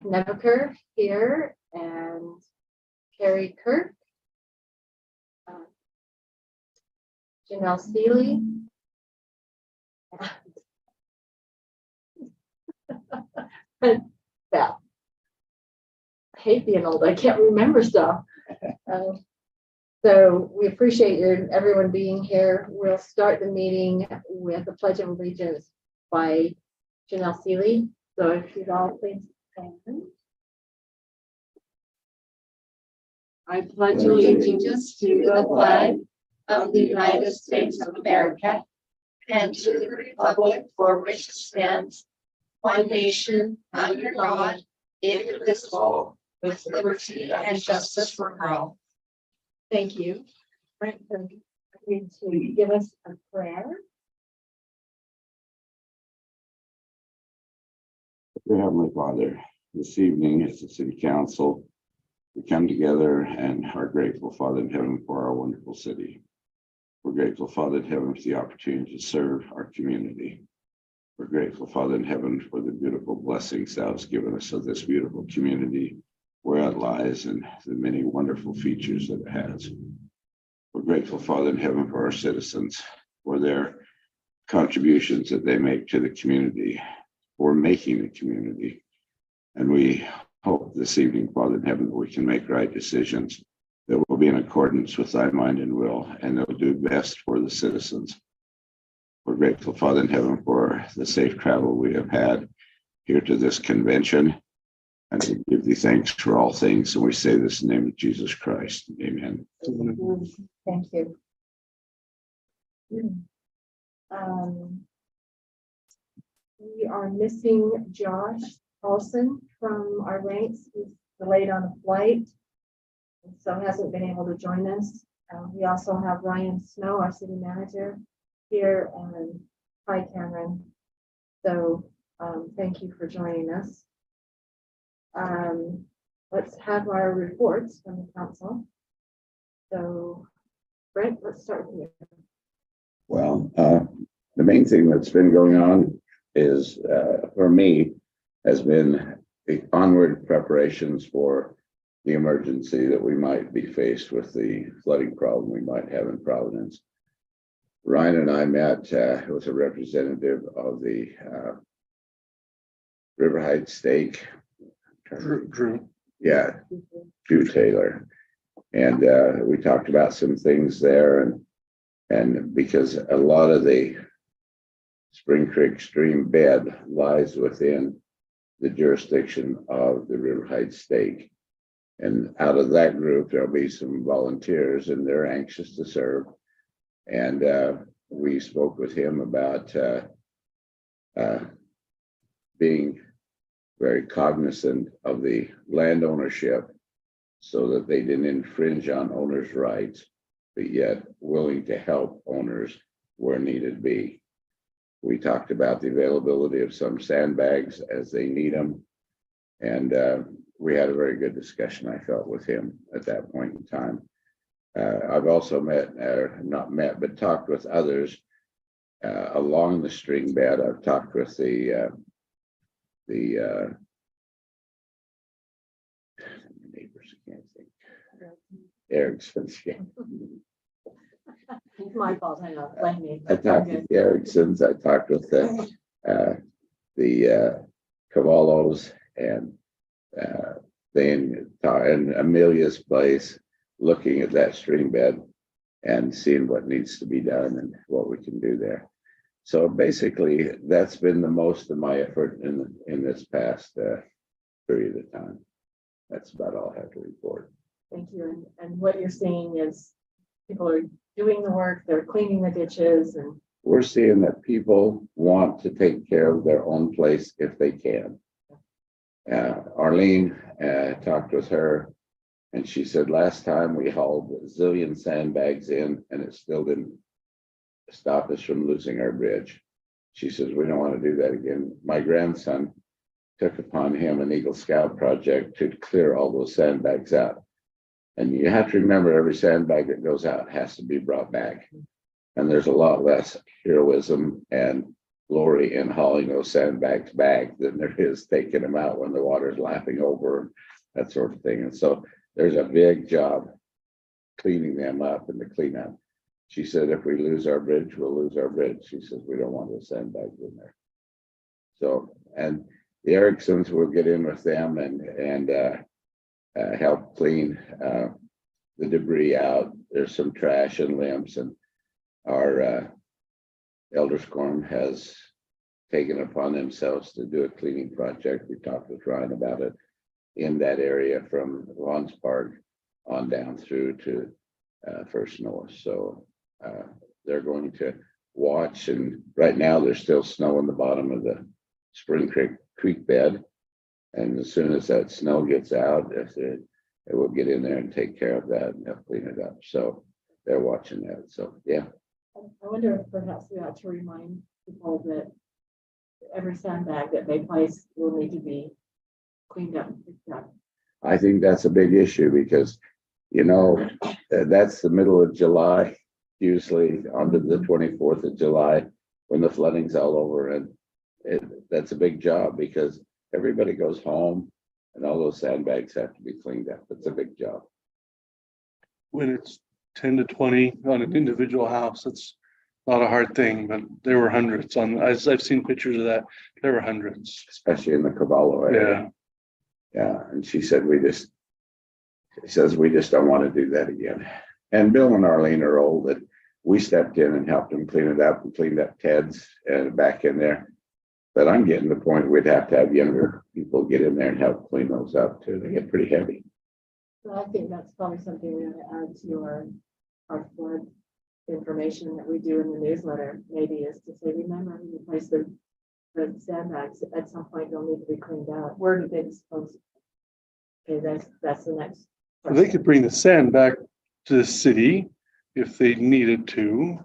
Nebeker here, and Carrie Kirk, Janelle Steely, and Beth. I hate being old. I can't remember stuff. So we appreciate everyone being here. We'll start the meeting with the Pledge of Allegiance by Janelle Steely. So if you'd all please stand. I pledge allegiance to the flag of the United States of America and to the republic for which it stands, one nation, under God, indivisible, with liberty and justice for all. Thank you. Brent, going to give us a prayer. Dear Heavenly Father, this evening as the City Council, we come together and are grateful, Father in heaven, for our wonderful city. We're grateful, Father in heaven, for the opportunity to serve our community. We're grateful, Father in heaven, for the beautiful blessings Thou hast given us of this beautiful community, where it lies, and the many wonderful features that it has. We're grateful, Father in heaven, for our citizens, for their contributions that they make to the community, for making the community. And we hope this evening, Father in heaven, that we can make right decisions that will be in accordance with Thy mind and will, and that will do best for the citizens. We're grateful, Father in heaven, for the safe travel we have had here to this convention. And we give Thee thanks for all things. And we say this in the name of Jesus Christ. Amen. Thank you. We are missing Josh Paulson from our ranks. He's delayed on a flight, and so hasn't been able to join us. We also have Ryan Snow, our city manager, here, and hi, Cameron. So thank you for joining us. Let's have our reports from the council. So Brent, let's start with you. Well, the main thing that's been going on is, for me, has been the onward preparations for the emergency that we might be faced with, the flooding problem we might have in Providence. Ryan and I met with a representative of the River Heights Stake. Drew. Yeah, Drew Taylor. And we talked about some things there, and because a lot of the Spring Creek stream bed lies within the jurisdiction of the River Heights Stake. And out of that group, there'll be some volunteers, and they're anxious to serve. And we spoke with him about being very cognizant of the land ownership so that they didn't infringe on owners' rights, but yet willing to help owners where needed be. We talked about the availability of some sandbags as they need them. And we had a very good discussion, I felt, with him at that point in time. I've also not met, but talked with others along the stream bed. I've talked with the neighbors, I can't think. Erickson's, yeah. It's my fault, I know, blame me. I talked with the Ericksons, I talked with the Cavallos, and and Amelia's place, looking at that stream bed and seeing what needs to be done and what we can do there. So basically, that's been the most of my effort in this past period of time. That's about all I have to report. Thank you. And what you're seeing is people are doing the work, they're cleaning the ditches, and we're seeing that people want to take care of their own place if they can. Arlene, talked with her, and she said last time we hauled a zillion sandbags in and it still didn't stop us from losing our bridge. She says, we don't want to do that again. My grandson took upon him an Eagle Scout project to clear all those sandbags out. And you have to remember, every sandbag that goes out has to be brought back. And there's a lot less heroism and glory in hauling those sandbags back than there is taking them out when the water's lapping over, that sort of thing. And so there's a big job cleaning them up and the cleanup. She said, if we lose our bridge, we'll lose our bridge. She says, we don't want those sandbags in there. So, and the Ericksons will get in with them and help clean the debris out. There's some trash and limbs, and our Elders Quorum has taken upon themselves to do a cleaning project. We talked with Ryan about it in that area from Lawns Park on down through to First North. So they're going to watch, and right now there's still snow in the bottom of the Spring Creek bed. And as soon as that snow gets out, it will get in there and take care of that and they'll clean it up. So they're watching that. So yeah. I wonder if perhaps we ought to remind people that every sandbag that they place will need to be cleaned up and picked up. I think that's a big issue because, you know, that's the middle of July, usually onto the 24th of July when the flooding's all over. And that's a big job because everybody goes home and all those sandbags have to be cleaned up. It's a big job. When it's 10 to 20 on an individual house, it's not a hard thing, but there were hundreds on, as I've seen pictures of that, there were hundreds. Especially in the Cavallo area. Yeah. And she said, she says, we just don't want to do that again. And Bill and Arlene are old, that we stepped in and helped them clean it up and cleaned up Ted's and back in there. But I'm getting to the point we'd have to have younger people get in there and help clean those up too. They get pretty heavy. So I think that's probably something we ought to add to our flood information that we do in the newsletter, maybe, is to say, remember, when you place the sandbags, at some point they'll need to be cleaned out. Where do they dispose of? Okay, that's the next. They could bring the sand back to the city if they needed to.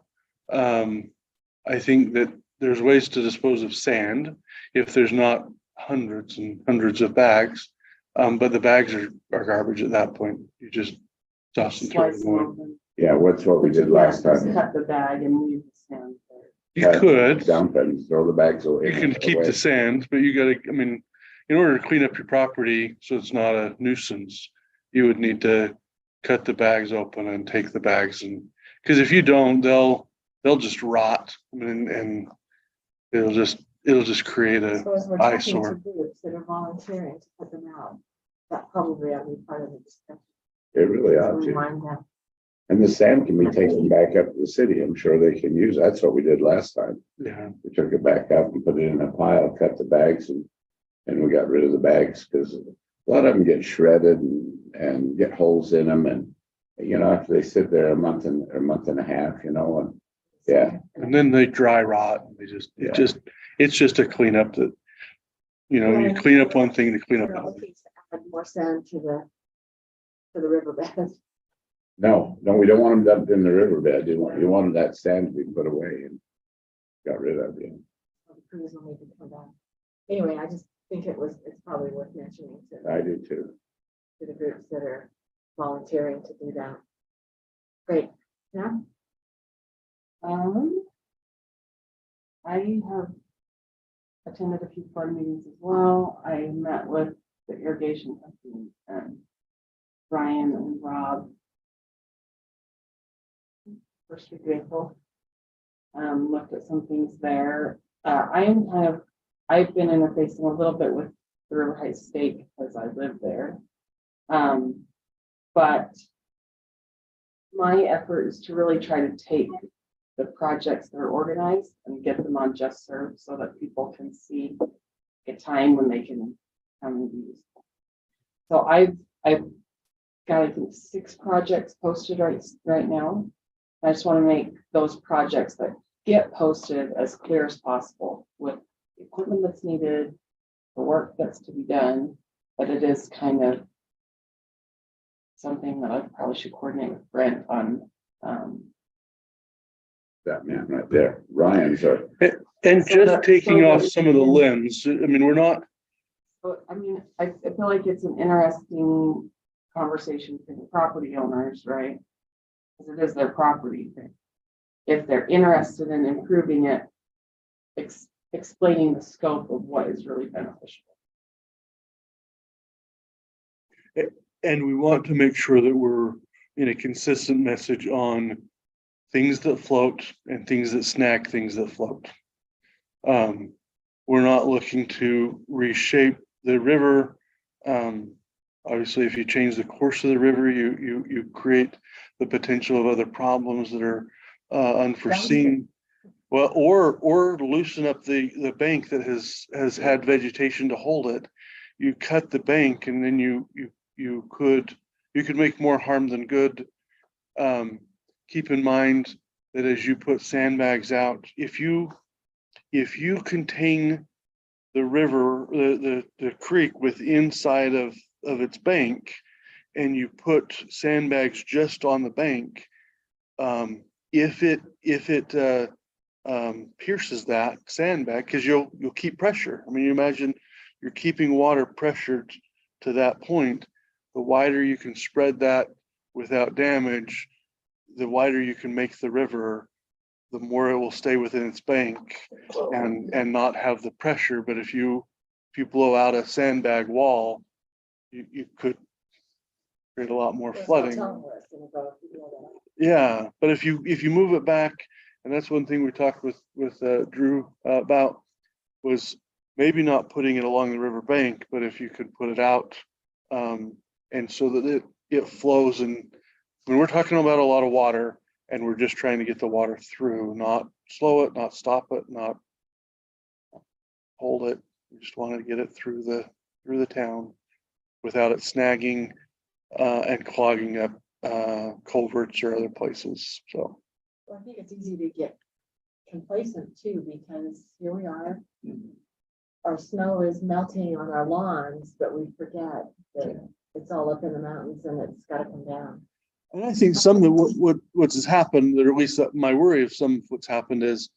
I think that there's ways to dispose of sand if there's not hundreds and hundreds of bags. But the bags are garbage at that point. You just toss them, throw them away. Yeah, what's what we did last time. Cut the bag and leave the sand there. You could, Dump and throw the bags away. you can keep the sand, but you gotta, I mean, in order to clean up your property so it's not a nuisance, you would need to cut the bags open and take the bags, and because if you don't, they'll just rot. I mean, and it'll just create a So as we're talking eyesore. to groups that are volunteering to put them out, that probably ought to be part of the discussion. It really ought to. Remind them. And the sand can be taken back up to the city. I'm sure they can use. That's what we did last time. Yeah, We took it back up and put it in a pile, cut the bags, and we got rid of the bags because a lot of them get shredded and get holes in them. And, you know, if they sit there a month and a half, you know, and yeah. and then they dry rot. They just, it's just a cleanup that, you know, you clean up one thing to clean up We're not another. looking to add more sand to the riverbed. No, we don't want them dumped in the riverbed. You wanted that sand to be put away and got rid of it. The crews will need to come back. Anyway, I just think it's probably worth mentioning I do too. to the groups that are volunteering to do that. Great. Yeah. I have attended a few board meetings as well. I met with the irrigation company and Brian and Rob. First, we're grateful. Looked at some things there. I've been interfacing a little bit with the River Heights State because I live there. But my effort is to really try to take the projects that are organized and get them on Just Serve so that people can see a time when they can come and use. So I've got, I think, 6 projects posted right now. I just want to make those projects that get posted as clear as possible with the equipment that's needed, the work that's to be done, but it is kind of something that I probably should coordinate with Brent on. That man right there, Ryan's our. And So just that- taking so off that- some of the limbs. I mean, we're not, But I mean, I feel like it's an interesting conversation for the property owners, right? Because it is their property. If they're interested in improving it, explaining the scope of what is really beneficial. And we want to make sure that we're in a consistent message on things that float and things that snag things that float. We're not looking to reshape the river. Obviously, if you change the course of the river, you create the potential of other problems that are unforeseen. Well, or loosen up the bank that has had vegetation to hold it. You cut the bank, and then you could make more harm than good. Keep in mind that as you put sandbags out, if you contain the river, the creek with inside of its bank, and you put sandbags just on the bank, if it pierces that sandbag, because you'll keep pressure. I mean, you imagine you're keeping water pressured to that point. The wider you can spread that without damage, the wider you can make the river, the more it will stay within its bank and not have the pressure. But if you blow out a sandbag wall, you could create a lot more flooding. Yeah, but if you move it back, and that's one thing we talked with Drew about, was maybe not putting it along the river bank, but if you could put it out, and so that it flows. And when we're talking about a lot of water, and we're just trying to get the water through, not slow it, not stop it, not hold it. We just want to get it through the town without it snagging and clogging up culverts or other places. So Well, I think it's easy to get complacent too, because here we are. Our snow is melting on our lawns, but we forget that it's all up in the mountains and it's got to come down. And I think some of what has happened, or at least my worry of some of what's happened is,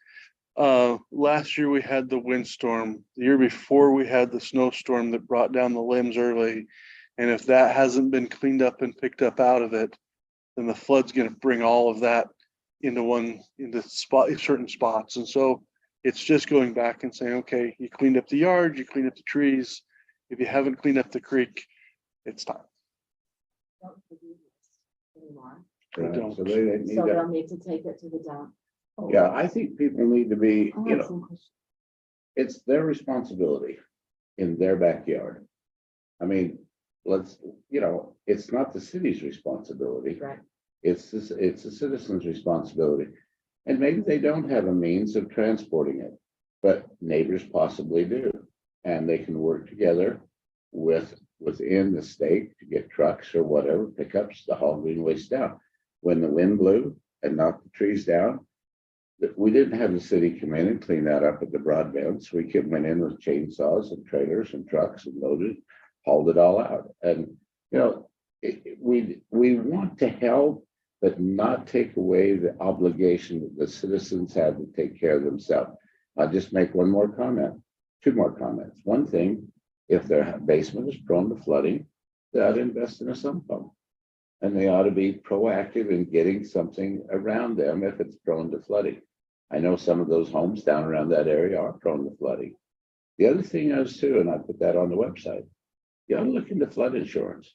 last year we had the windstorm. The year before we had the snowstorm that brought down the limbs early. And if that hasn't been cleaned up and picked up out of it, then the flood's going to bring all of that into certain spots. And so it's just going back and saying, okay, you cleaned up the yard, you cleaned up the trees. If you haven't cleaned up the creek, it's time. Don't do this anymore. Right, don't. so they need So to, they'll need to take it to the dump. yeah, I think people need to be, I you have know, some questions. it's their responsibility in their backyard. I mean, it's not the city's responsibility. Right. It's a citizen's responsibility. And maybe they don't have a means of transporting it, but neighbors possibly do. And they can work together within the state to get trucks or whatever, pickups to haul green waste down. When the wind blew and knocked the trees down, we didn't have the city come in and clean that up at the Broadbents. We went in with chainsaws and trailers and trucks and loaded, hauled it all out. And, we want to help, but not take away the obligation that the citizens have to take care of themselves. I'll just make one more comment, two more comments. One thing, if their basement is prone to flooding, they ought to invest in a sump pump. And they ought to be proactive in getting something around them if it's prone to flooding. I know some of those homes down around that area are prone to flooding. The other thing is too, and I put that on the website, you ought to look into flood insurance,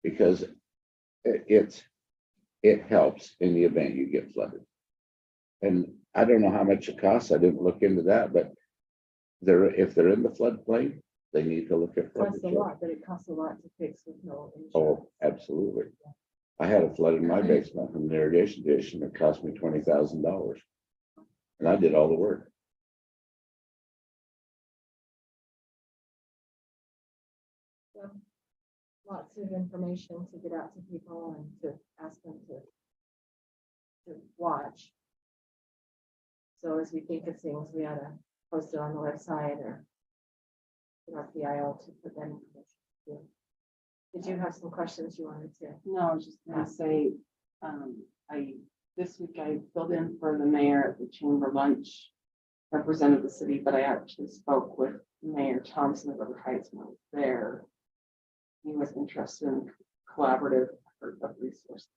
because it helps in the event you get flooded. And I don't know how much it costs. I didn't look into that, but if they're in the floodplain, they need to look at It flood costs a insurance. lot, but it costs a lot to fix with no insurance. Oh, absolutely. I had a flood in my basement from an irrigation dish, and it cost me $20,000. And I did all the work. So, lots of information to get out to people and to ask them to watch. So as we think of things, we ought to post it on the website or get our PIO to put that information. Yeah. Did you have some questions you wanted to? No, I was just gonna say, this week I filled in for the mayor at the chamber lunch, represented the city, but I actually spoke with Mayor Thompson of River Heights when I was there. He was interested in collaborative effort of resources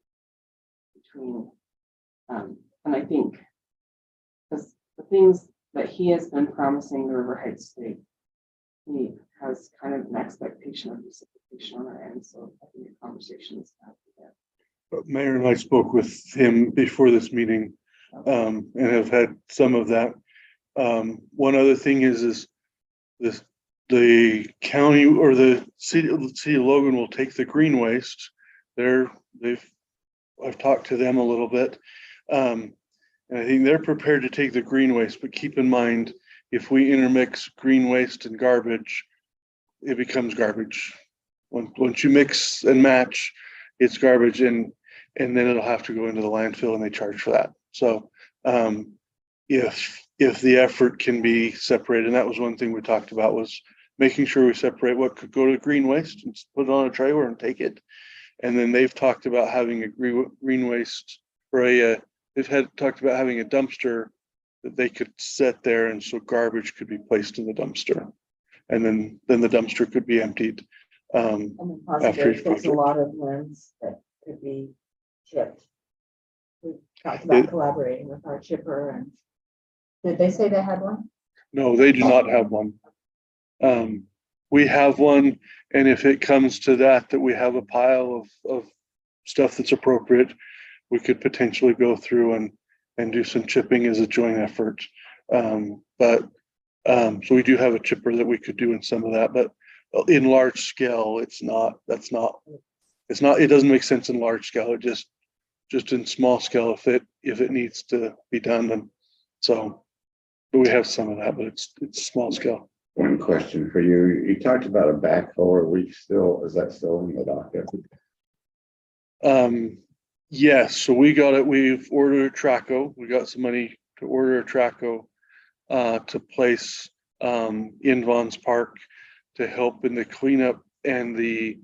between, and I think, because the things but he has been promising the River Heights State. He has kind of an expectation of reciprocation on our end, so I think the conversation is happening there. But Mayor and I spoke with him before this meeting, and have had some of that. One other thing is this, the county or the city of Logan will take the green waste. I've talked to them a little bit. And I think they're prepared to take the green waste, but keep in mind, if we intermix green waste and garbage, it becomes garbage. Once you mix and match, it's garbage, and then it'll have to go into the landfill, and they charge for that. So if the effort can be separated, and that was one thing we talked about, was making sure we separate what could go to green waste and put it on a trailer and take it. And then they've talked about having a green waste, or talked about having a dumpster that they could set there, and so garbage could be placed in the dumpster, and then the dumpster could be emptied. And then possibly each there's a project. lot of limbs that could be chipped. We talked about collaborating with our chipper, and did they say they had one? No, they do not have one. We have one, and if it comes to that we have a pile of stuff that's appropriate, we could potentially go through and do some chipping as a joint effort. So we do have a chipper that we could do in some of that, but in large scale, it doesn't make sense in large scale. It just in small scale, if it needs to be done. And so, but we have some of that, but it's small scale. One question for you. You talked about a backhoe. Is that still in the docket? Yes, so we got it. We've ordered a Traco. We got some money to order a Traco to place in Vaughn's Park to help in the cleanup and the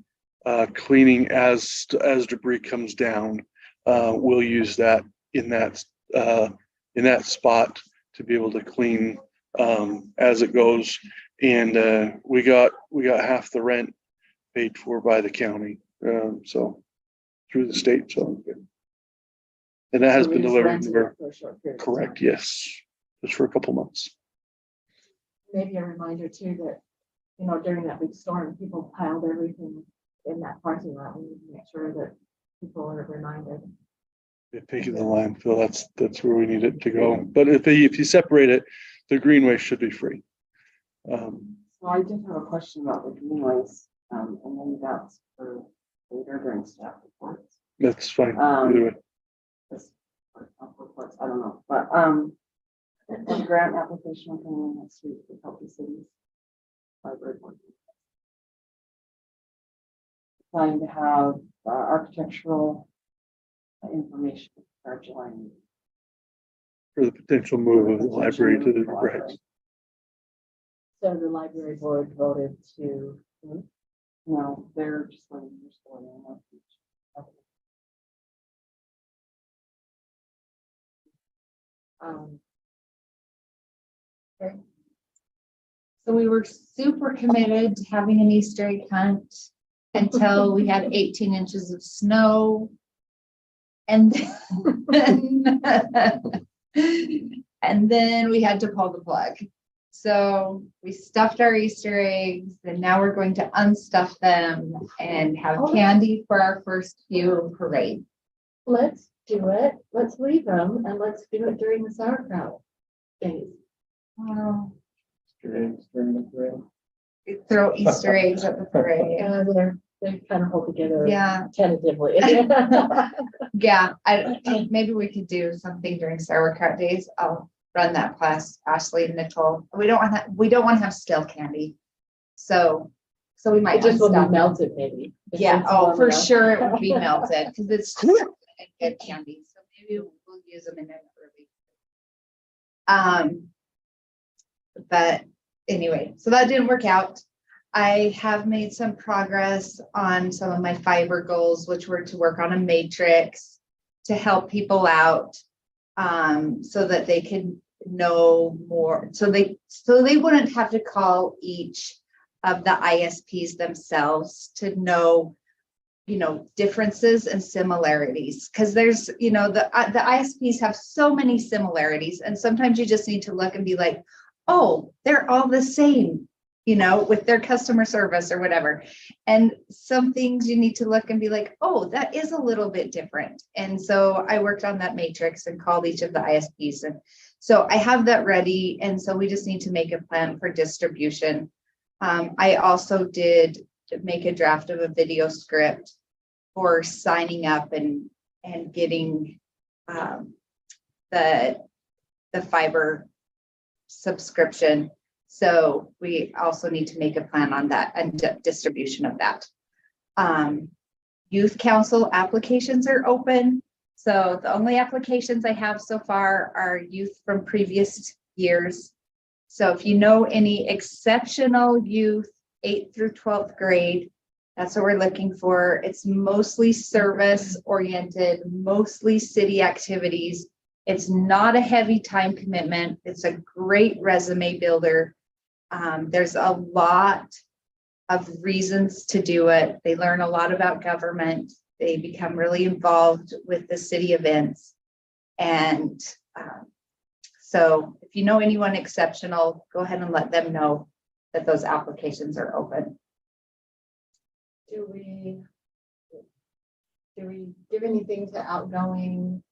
cleaning as debris comes down. We'll use that in that spot to be able to clean as it goes. And we got half the rent paid for by the county, so through the state. So, and that has been delivered. Correct. Yes, just for a couple months. Maybe a reminder too that, during that big storm, people piled everything in that parking lot. We need to make sure that people are reminded. Taking the landfill, that's where we need it to go. But if you separate it, the green waste should be free. So I did have a question about the green waste, and maybe that's for later during staff reports. That's fine. Either way. Reports, I don't know, but the grant application coming in next week to help the cities. Library board. Trying to have architectural information for July meeting. For the potential move of the library to the right. So the library board voted to. No, they're just letting you store in. Okay. So we were super committed to having an Easter egg hunt until we had 18 inches of snow. And then we had to pull the plug. So we stuffed our Easter eggs, and now we're going to unstuff them and have candy for our first few parade. Let's do it. Let's leave them and let's do it during the sauerkraut days. Oh, throw Easter eggs at the parade. They kind of hold together. Yeah. Tentatively. Yeah, maybe we could do something during sauerkraut days. I'll run that past Ashley and Nicole. We don't want to have stale candy. So we might It just will be unstuff it. melted maybe. Yeah, for sure it would be melted because it's good candy. So maybe we'll use them in it early. But anyway, so that didn't work out. I have made some progress on some of my fiber goals, which were to work on a matrix to help people out, so that they can know more, so they wouldn't have to call each of the ISPs themselves to know differences and similarities, because there's, the ISPs have so many similarities, and sometimes you just need to look and be like, oh, they're all the same, with their customer service or whatever. And some things you need to look and be like, oh, that is a little bit different. And so I worked on that matrix and called each of the ISPs. And so I have that ready. And so we just need to make a plan for distribution. I also did make a draft of a video script for signing up and getting the fiber subscription. So we also need to make a plan on that and distribution of that. Youth council applications are open. So the only applications I have so far are youth from previous years. So if you know any exceptional youth, 8th through 12th grade, that's what we're looking for. It's mostly service oriented, mostly city activities. It's not a heavy time commitment. It's a great resume builder. There's a lot of reasons to do it. They learn a lot about government. They become really involved with the city events. And so if you know anyone exceptional, go ahead and let them know that those applications are open. Do we give anything to outgoing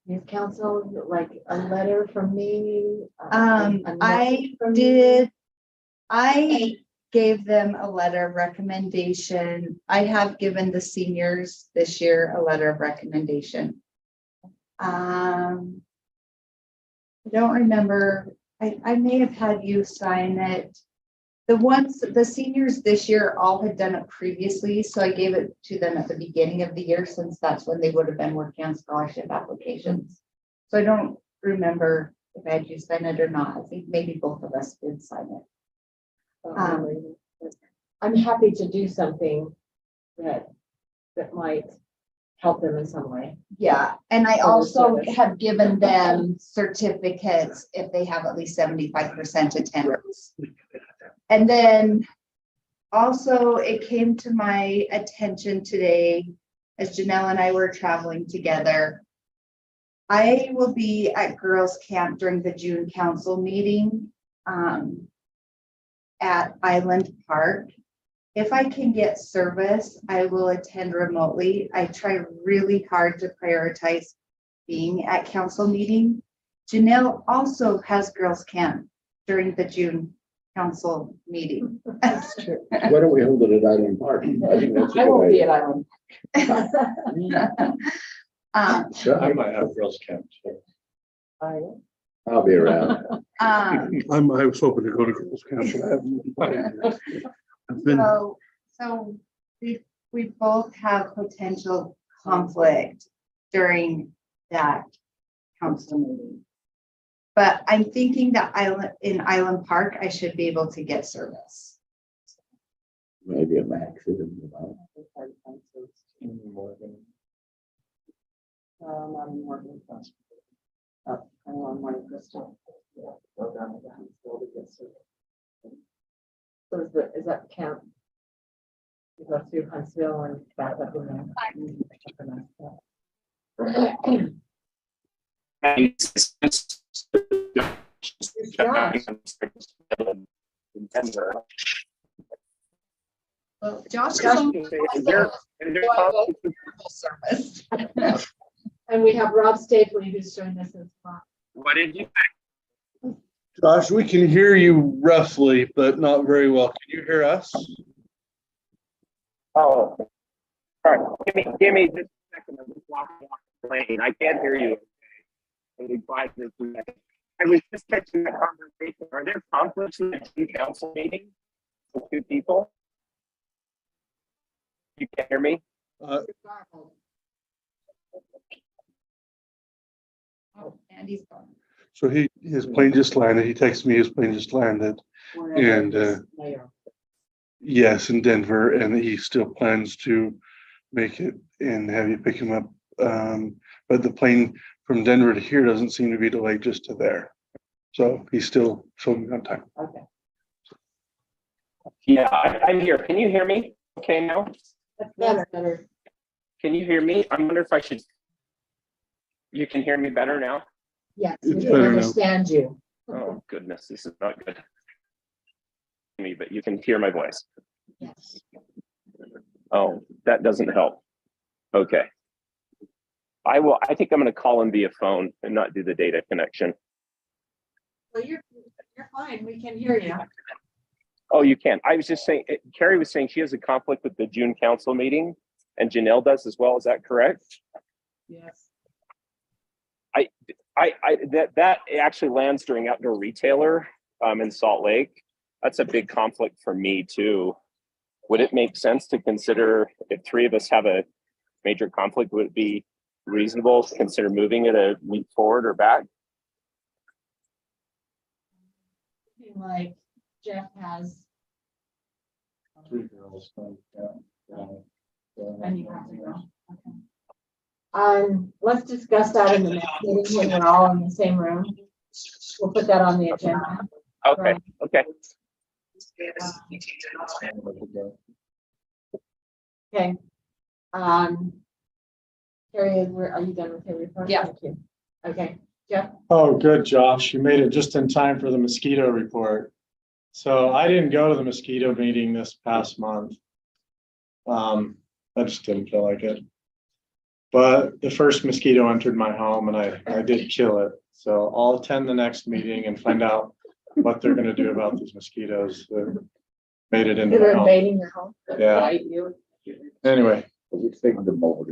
youth council, like a letter from me? A message from you? I gave them a letter of recommendation. I have given the seniors this year a letter of recommendation. I don't remember. I may have had you sign it. The seniors this year all had done it previously, so I gave it to them at the beginning of the year, since that's when they would have been working on scholarship applications. So I don't remember if I had you sign it or not. I think maybe both of us did sign it. I'm happy to do something that might help them in some way. Yeah, and I For the also service. have given them certificates if they have at least 75% attendance. And then also it came to my attention today, as Janelle and I were traveling together, I will be at girls camp during the June council meeting at Island Park. If I can get service, I will attend remotely. I try really hard to prioritize being at council meeting. Janelle also has girls camp during the June council meeting. That's true. Why don't we hold it at Island Park? I think that's a I good won't be idea. at Island. I might have girls camp. I'll be around. I was hoping to go to girls' camp, but I haven't. I've been, So we both have potential conflict during that council meeting. But I'm thinking that in Island Park, I should be able to get service. Maybe a max. So is that camp? You go through Huntsville and back up in Well, Josh Josh- service. And we have Rob Stapley who's joined us as well. What did you? Josh, we can hear you roughly, but not very well. Can you hear us? Oh, all right. Give me just a second. I'm just walking off the plane. I can't hear you. Maybe 5 minutes. I was just catching that conversation. Are there conflicts in the two council meeting with 2 people? You can hear me? Oh, Andy's gone. So his plane just landed. He texted me his plane just landed. And, Yes, in Denver, and he still plans to make it and have you pick him up. But the plane from Denver to here doesn't seem to be delayed just to there. So he's still showing on time. Okay. Yeah, I'm here. Can you hear me? Okay now? That's better. Can you hear me? I wonder if I should. You can hear me better now? Yes, It's we better can now. understand you. Oh, goodness, this is not good. Me, but you can hear my voice. Yes. Oh, that doesn't help. Okay. I think I'm going to call in via phone and not do the data connection. Well, you're fine. We can hear you. Oh, you can. I was just saying, Carrie was saying she has a conflict with the June council meeting, and Janelle does as well. Is that correct? Yes. That actually lands during Outdoor Retailer in Salt Lake. That's a big conflict for me too. Would it make sense to consider, if three of us have a major conflict, would it be reasonable to consider moving it a week forward or back? Like Jeff has. Three girls, yeah. And you have to go. Okay. Let's discuss that in the next meeting when we're all in the same room. We'll put that on the agenda. Okay, okay. Okay. Carrie, are you done with your report? Yeah. Thank you. Okay, Jeff? Oh, good, Josh. You made it just in time for the mosquito report. So I didn't go to the mosquito meeting this past month. I just didn't feel like it. But the first mosquito entered my home and I did kill it. So I'll attend the next meeting and find out what they're gonna do about these mosquitoes that made it into They're my home. invading your home. Yeah. Bite you. Anyway, We think the mold.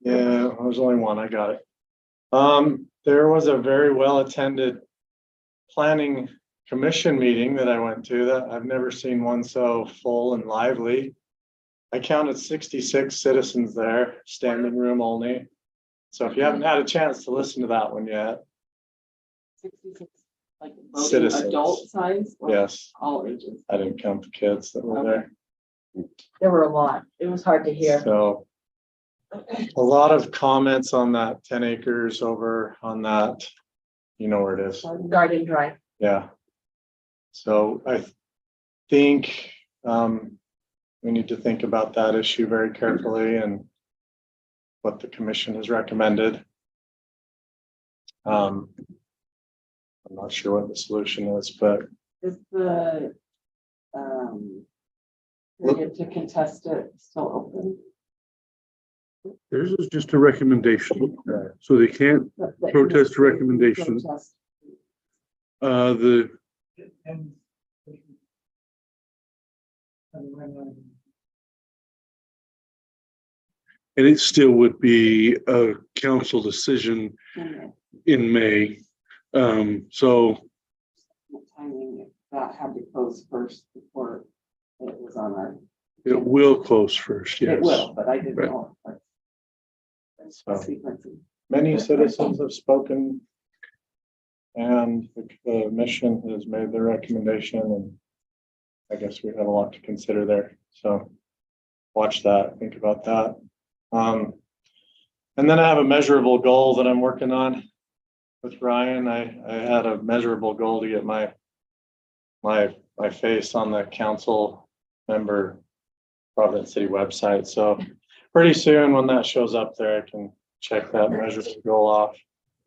yeah, there's only one. I got it. There was a very well attended planning commission meeting that I went to that I've never seen one so full and lively. I counted 66 citizens there, standing room only. So if you haven't had a chance to listen to that one yet, 66, like Citizens. adult size? or yes, All ages. I didn't count the kids that were there. There were a lot. It was hard to hear. So a lot of comments on that 10 acres over on that, you know where it is. Garden Drive. Yeah. So I think we need to think about that issue very carefully and what the commission has recommended. I'm not sure what the solution is, but Is the period to contest it still open? Theirs is just a recommendation, so they can't protest a recommendation. Protest. The and it still would be a council decision And in May. So the timing, that had to close first before it was on our. it will close first, yes. It will, but I didn't Right. know. So. Sequencing. many citizens have spoken. And the commission has made their recommendation and I guess we have a lot to consider there. So watch that, think about that. And then I have a measurable goal that I'm working on with Ryan. I had a measurable goal to get my face on the council member Providence City website. So pretty soon when that shows up there, I can check that measurable goal off.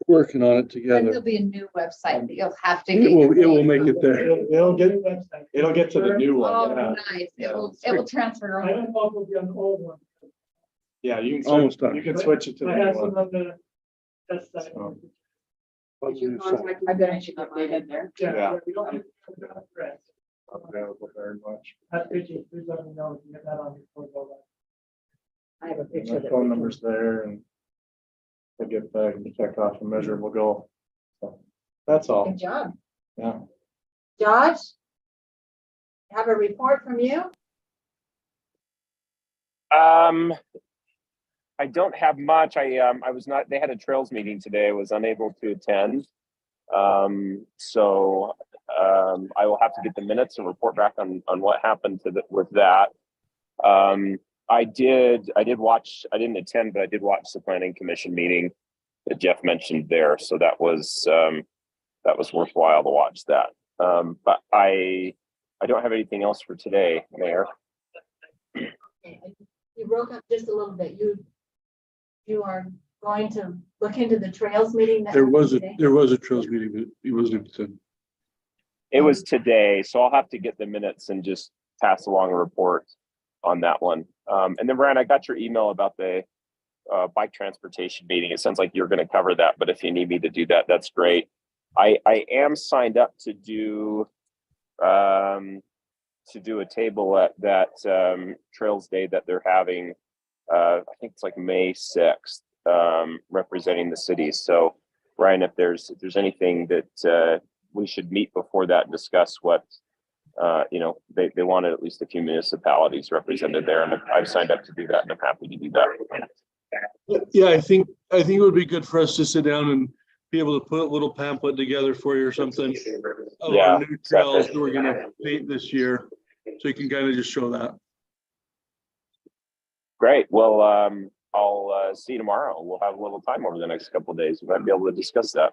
Working on it And together. there'll be a new website that you'll have to. It get will your make it there. It'll get to the new one. Oh, Yeah. nice. It will transfer over. Yeah, you can Almost switch, done. you can switch it to the new one. So, I'm gonna check Updated there. yeah. Available very much. I have a picture. My that phone we can- number's there and I get back and check off a measurable goal. So that's all. Good job. Yeah. Josh? Have a report from you? I don't have much. I was not, they had a trails meeting today. I was unable to attend. So I will have to get the minutes and report back on what happened with that. I did watch, I didn't attend, but I did watch the planning commission meeting that Jeff mentioned there. So that was worthwhile to watch that. But I don't have anything else for today, Mayor. You broke up just a little bit. You are going to look into the trails meeting. There was today? a trails meeting, but he wasn't attending. It was today, so I'll have to get the minutes and just pass along a report on that one. And then Brian, I got your email about the bike transportation meeting. It sounds like you're going to cover that, but if you need me to do that, that's great. I am signed up to do a table at that Trails Day that they're having. I think it's like May 6th, representing the city. So Ryan, if there's anything that we should meet before that and discuss what they wanted at least a few municipalities represented there, and I've signed up to do that, and I'm happy to do that. Yeah, I think it would be good for us to sit down and be able to put a little pamphlet together for you or something of Yeah, our new trails that we're gonna paint this year, so you can kind of just show that. Great. Well, I'll see you tomorrow. We'll have a little time over the next couple of days. We might be able to discuss that.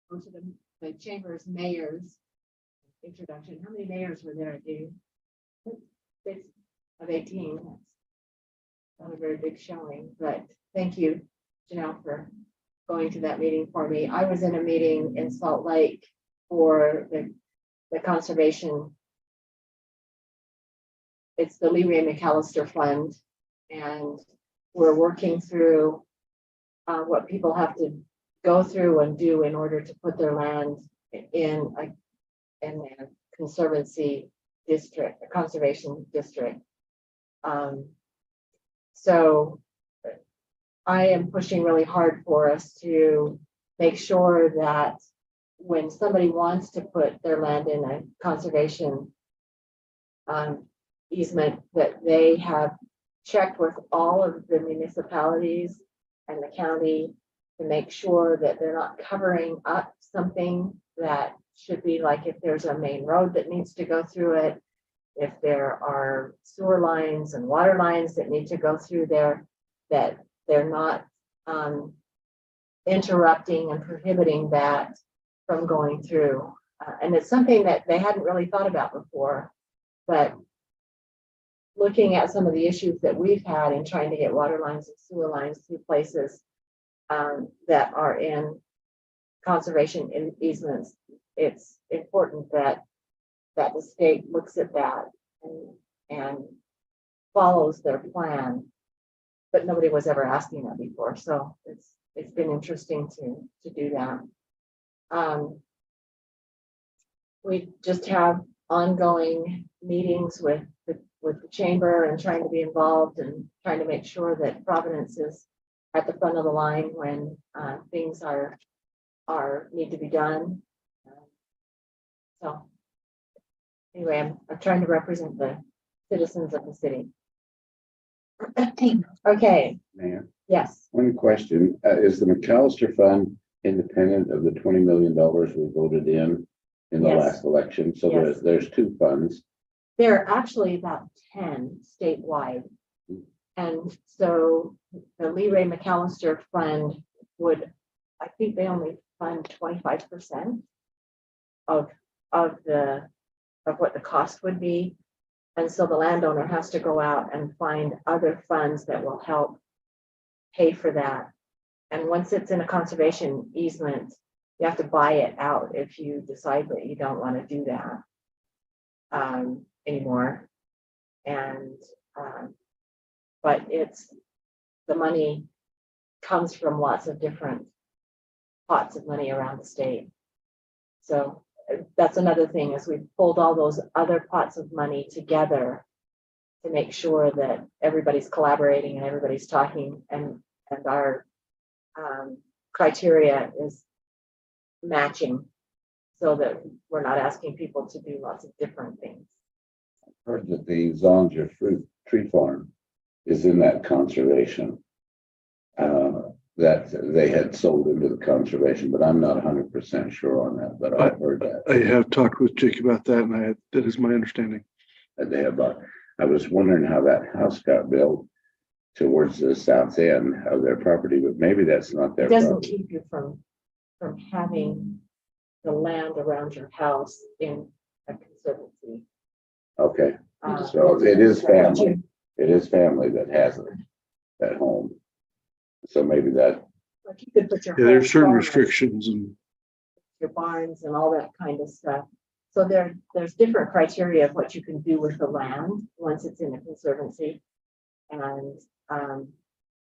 Go to the chamber's mayor's introduction. How many mayors were there, Dave? 6 of 18. That's not a very big showing, but thank you, Janelle, for going to that meeting for me. I was in a meeting in Salt Lake for the conservation. It's the Lee Ray McAllister Fund, and we're working through what people have to go through and do in order to put their land in a conservancy district, a conservation district. So I am pushing really hard for us to make sure that when somebody wants to put their land in a conservation easement, that they have checked with all of the municipalities and the county to make sure that they're not covering up something that should be, like if there's a main road that needs to go through it, if there are sewer lines and water lines that need to go through there, that they're not interrupting and prohibiting that from going through. And it's something that they hadn't really thought about before, but looking at some of the issues that we've had in trying to get water lines and sewer lines through places that are in conservation easements, it's important that the state looks at that and follows their plan. But nobody was ever asking that before, so it's been interesting to do that. We just have ongoing meetings with the chamber and trying to be involved and trying to make sure that Providence is at the front of the line when things need to be done. So anyway, I'm trying to represent the citizens of the city. Okay, Mayor, yes, one question, is the McAllister Fund independent of the $20 million we voted in the Yes. last election? So Yes. there's two funds. there are actually about 10 statewide. And so the Lee Ray McAllister Fund would, I think they only fund 25% of what the cost would be. And so the landowner has to go out and find other funds that will help pay for that. And once it's in a conservation easement, you have to buy it out if you decide that you don't want to do that anymore. And but the money comes from lots of different pots of money around the state. So that's another thing, is we've pulled all those other pots of money together to make sure that everybody's collaborating and everybody's talking, and our criteria is matching, so that we're not asking people to do lots of different things. Heard that the Zonja fruit tree farm is in that conservation. That they had sold into the conservation, but I'm not 100% sure on that, but I've heard that. I have talked with Jake about that, and that is my understanding. That they have, I was wondering how that house got built towards the south end of their property, but maybe that's not their It doesn't property. keep you from having the land around your house in a conservancy. Okay, Uh, so it is family. It is family that has it, that home. So maybe that, Like you could put your. Yeah, there's whole certain farm, restrictions and your barns and all that kind of stuff. So there's different criteria of what you can do with the land once it's in a conservancy. And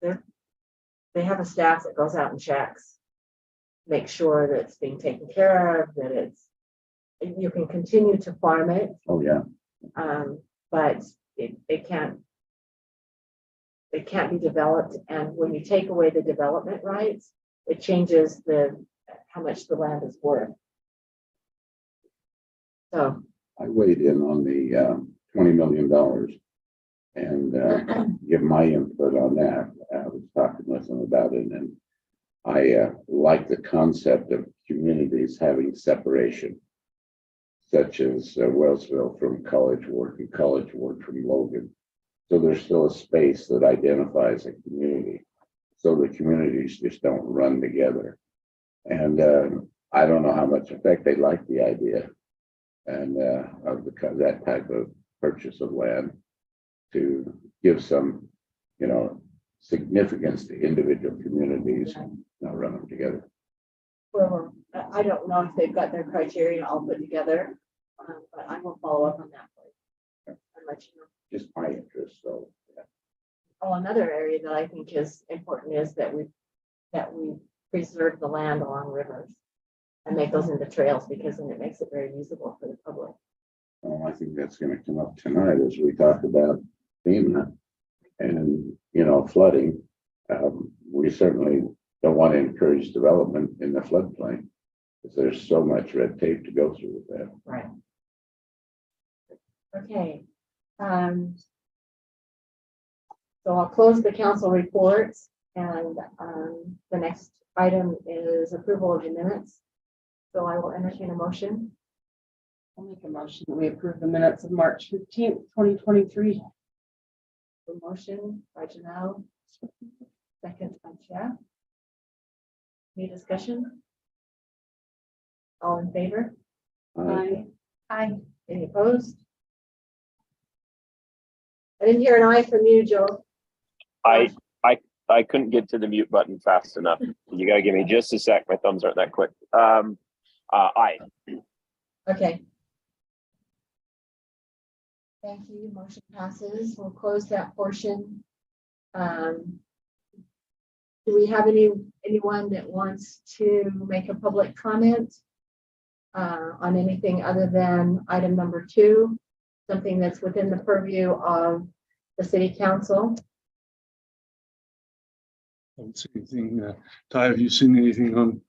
they have a staff that goes out and checks, make sure that it's being taken care of, that you can continue to farm it, oh, yeah, but it can't be developed. And when you take away the development rights, it changes how much the land is worth. So, I weighed in on the $20 million and give my input on that. I was talking with them about it, and I like the concept of communities having separation, such as Wellsville from College Ward and College Ward from Logan. So there's still a space that identifies a community. So the communities just don't run together. And I don't know how much effect they like the idea and of that type of purchase of land to give some, significance to individual communities, not run them together. well, I don't know if they've got their criteria all put together, but I will follow up on that for you and let you know. Just my interest, so. Yeah. Oh, another area that I think is important is that we preserve the land along rivers and make those into trails, because then it makes it very usable for the public. Well, I think that's gonna come up tonight as we talk about FEMA and, flooding. We certainly don't want to encourage development in the floodplain because there's so much red tape to go through with that. Right. Okay. So I'll close the council reports, and the next item is approval of the minutes. So I will entertain a motion. I'll make a motion that we approve the minutes of March 15th, 2023. The motion by Janelle, second by Jeff. Any discussion? All in favor? Aye. Aye. Any opposed? I didn't hear an aye from you, Joe. I couldn't get to the mute button fast enough. You gotta give me just a sec. My thumbs aren't that quick. Aye. Okay. Thank you. Motion passes. We'll close that portion. Do we have anyone that wants to make a public comment on anything other than item number 2, something that's within the purview of the city council? I don't see anything. Ty, have you seen anything on?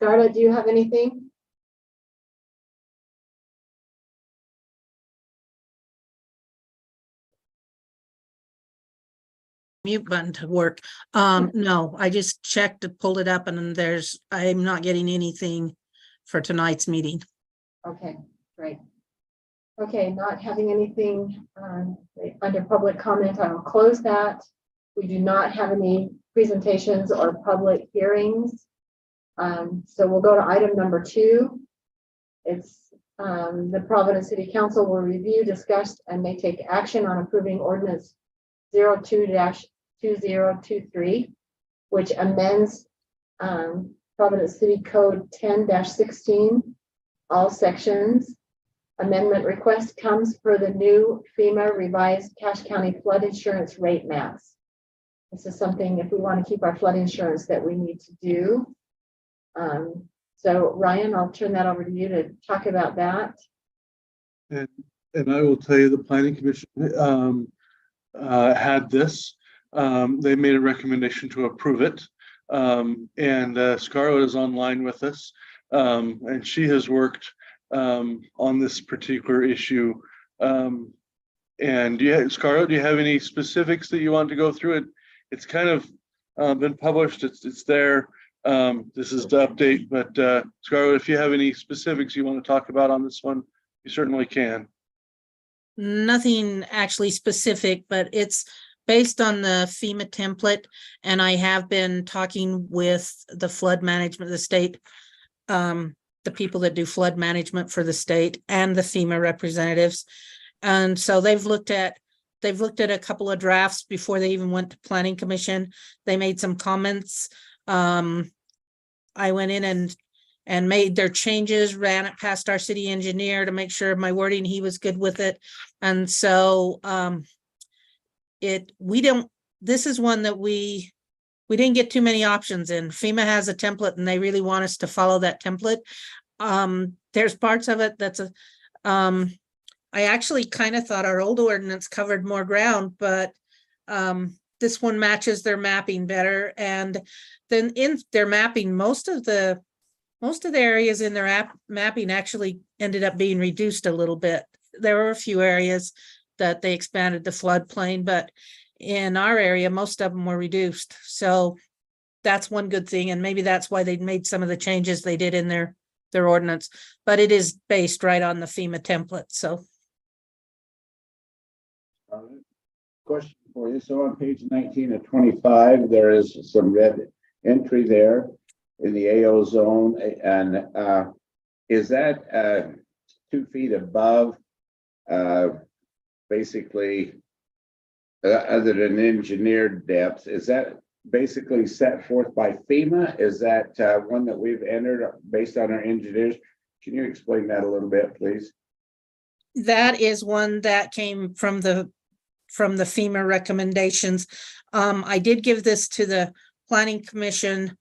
Darla, do you have anything? Mute button to work. No, I just checked, pulled it up, and then I'm not getting anything for tonight's meeting. Okay, great. Okay, not having anything under public comment, I will close that. We do not have any presentations or public hearings. So we'll go to item number 2. It's the Providence City Council will review, discuss, and may take action on approving ordinance 02-2023, which amends Providence City Code 10-16, all sections. Amendment request comes for the new FEMA revised Cache County flood insurance rate maps. This is something, if we want to keep our flood insurance, that we need to do. So Ryan, I'll turn that over to you to talk about that. And I will tell you, the planning commission had this. They made a recommendation to approve it. And Scarlett is online with us. And she has worked on this particular issue. And yeah, Scarlett, do you have any specifics that you want to go through it? It's kind of been published. It's there. This is the update, but Scarlett, if you have any specifics you want to talk about on this one, you certainly can. Nothing actually specific, but it's based on the FEMA template, and I have been talking with the flood management of the state, the people that do flood management for the state and the FEMA representatives. And so they've looked at a couple of drafts before they even went to planning commission. They made some comments. I went in and made their changes, ran it past our city engineer to make sure my wording, he was good with it. And so this is one that we didn't get too many options in. FEMA has a template and they really want us to follow that template. There's parts of it that's I actually kind of thought our old ordinance covered more ground, but this one matches their mapping better. And then in their mapping, most of the areas in their mapping actually ended up being reduced a little bit. There were a few areas that they expanded the floodplain, but in our area, most of them were reduced. So that's one good thing. And maybe that's why they made some of the changes they did in their ordinance, but it is based right on the FEMA template. So. Question for you. So on page 19 of 25, there is some red entry there in the AO zone. And is that 2 feet above basically other than engineered depth? Is that basically set forth by FEMA? Is that one that we've entered based on our engineers? Can you explain that a little bit, please? That is one that came from the FEMA recommendations. I did give this to the planning commission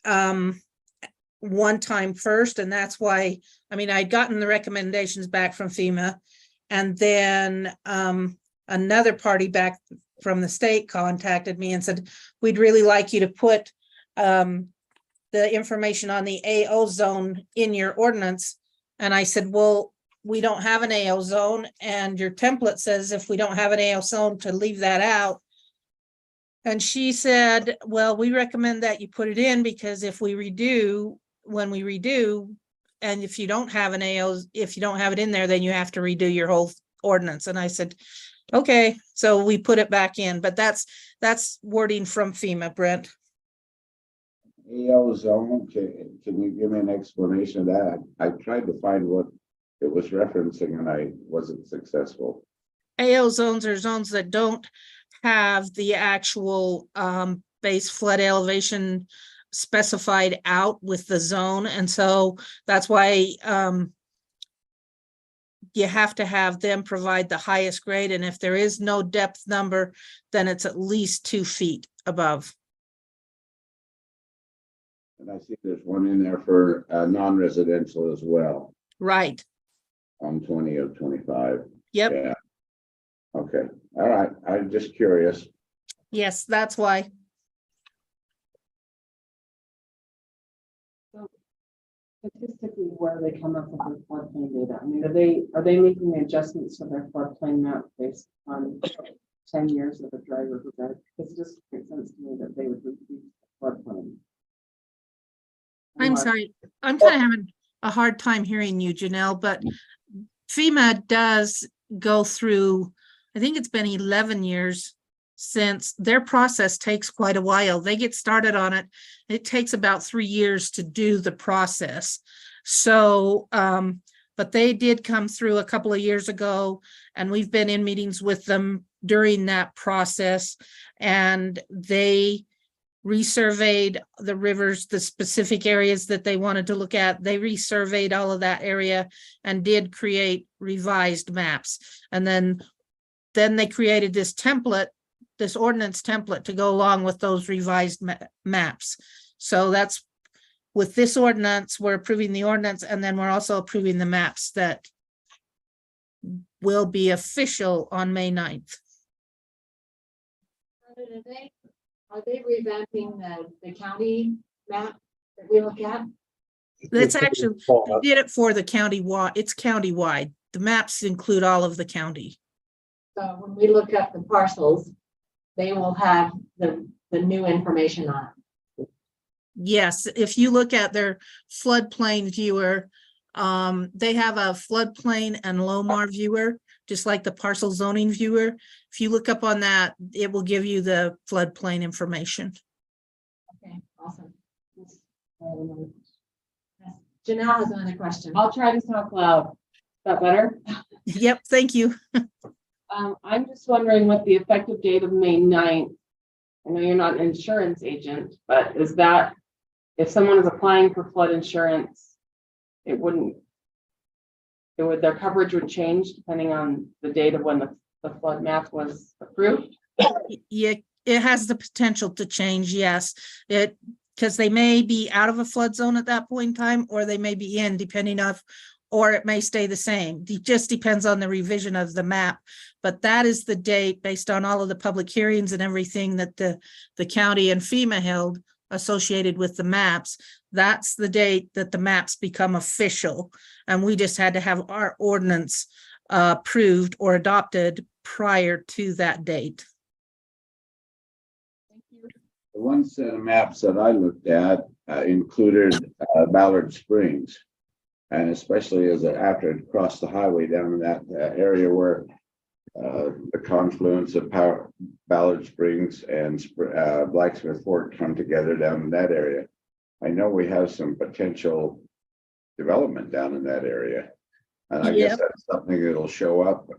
one time first, and that's why, I'd gotten the recommendations back from FEMA, and then another party back from the state contacted me and said, we'd really like you to put the information on the AO zone in your ordinance. And I said, well, we don't have an AO zone, and your template says if we don't have an AO zone to leave that out. And she said, well, we recommend that you put it in because when we redo, and if you don't have if you don't have it in there, then you have to redo your whole ordinance. And I said, okay, so we put it back in, but that's wording from FEMA, Brent. AO zone, can you give me an explanation of that? I tried to find what it was referencing and I wasn't successful. AO zones are zones that don't have the actual base flood elevation specified out with the zone. And so that's why you have to have them provide the highest grade. And if there is no depth number, then it's at least 2 feet above. And I see there's one in there for non-residential as well Right. on 20 of 25. Yep. Yeah. Okay. All right. I'm just curious. Yes, that's why. Statistically, where do they come up with their floodplain data? Are they making adjustments to their floodplain map based on 10 years of a dry river bed? Because it just makes sense to me that they would reduce the floodplain. I'm sorry. I'm kind of having a hard time hearing you, Janelle, but FEMA does go through, I think it's been 11 years since their process takes quite a while. They get started on it. It takes about 3 years to do the process. So, but they did come through a couple of years ago, and we've been in meetings with them during that process, and they resurveyed the rivers, the specific areas that they wanted to look at. They resurveyed all of that area and did create revised maps. And then they created this template, this ordinance template to go along with those revised maps. So that's with this ordinance, we're approving the ordinance, and then we're also approving the maps that will be official on May 9th. Are they revamping the county map that we look at? That's actually, they did it for the county wide. It's county-wide. The maps include all of the county. So when we look up the parcels, they will have the new information on it. Yes, if you look at their floodplain viewer, they have a floodplain and Lomar viewer. just like the parcel zoning viewer. If you look up on that, it will give you the floodplain information. Okay, awesome. Janelle has another question. I'll try to talk loud. Is that better? Yep, thank you. I'm just wondering what the effective date of May 9th. I know you're not an insurance agent, but is that if someone is applying for flood insurance, it would their coverage would change depending on the date of when the flood map was approved? Yeah, it has the potential to change, yes. Because they may be out of a flood zone at that point in time, or they may be in, depending on, or it may stay the same. It just depends on the revision of the map. But that is the date, based on all of the public hearings and everything that the county and FEMA held associated with the maps. That's the date that the maps become official. And we just had to have our ordinance approved or adopted prior to that date. The one set of maps that I looked at included Ballard Springs. And especially after it crossed the highway down in that area where the confluence of Ballard Springs and Blacksmith Fork come together down in that area. I know we have some potential development down in that area. And I guess that's something that'll show up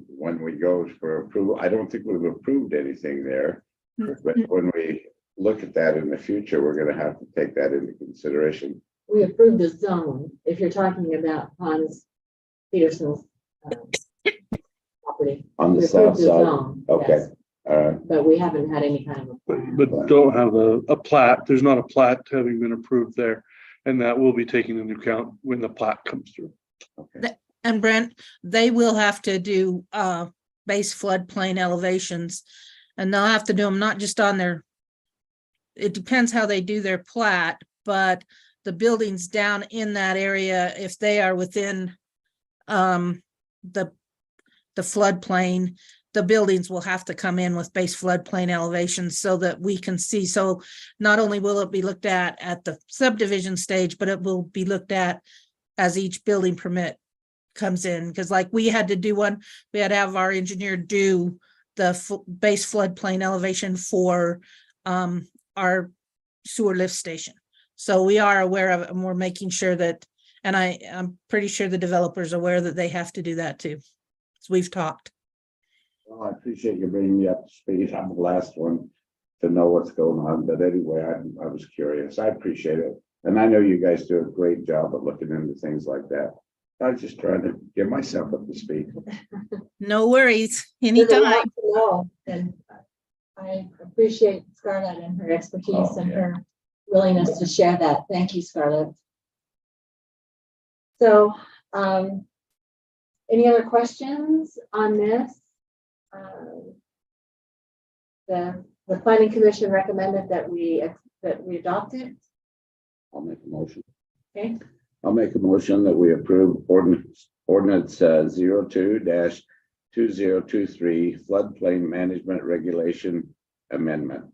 when we go for approval. I don't think we've approved anything there. But when we look at that in the future, we're going to have to take that into consideration. We approved the zone, if you're talking about Hans Peterson's property. On the We south approved the side? zone, Okay. yes, but we haven't had any kind of a plan. But don't have a plat. There's not a plat having been approved there. And that will be taken into account when the plat comes through. Okay. And Brent, they will have to do base floodplain elevations, and they'll have to do them not just on their, it depends how they do their plat, but the buildings down in that area, if they are within the floodplain, the buildings will have to come in with base floodplain elevations so that we can see. So not only will it be looked at the subdivision stage, but it will be looked at as each building permit comes in. Because like we had to do one, we had to have our engineer do the base floodplain elevation for our sewer lift station. So we are aware of it, and we're making sure that, and I'm pretty sure the developer's aware that they have to do that too. So we've talked. Well, I appreciate you bringing me up to speed. I'm the last one to know what's going on, but anyway, I was curious. I appreciate it. And I know you guys do a great job of looking into things like that. I was just trying to get myself up to speed. No worries, There's a lot anytime. to know, and I appreciate Scarlett and her expertise and her willingness to share that. Thank you, Scarlett. So, any other questions on this? The planning commission recommended that we adopt it. I'll make a motion. Okay, I'll make a motion that we approve ordinance 02-2023 floodplain management regulation amendment.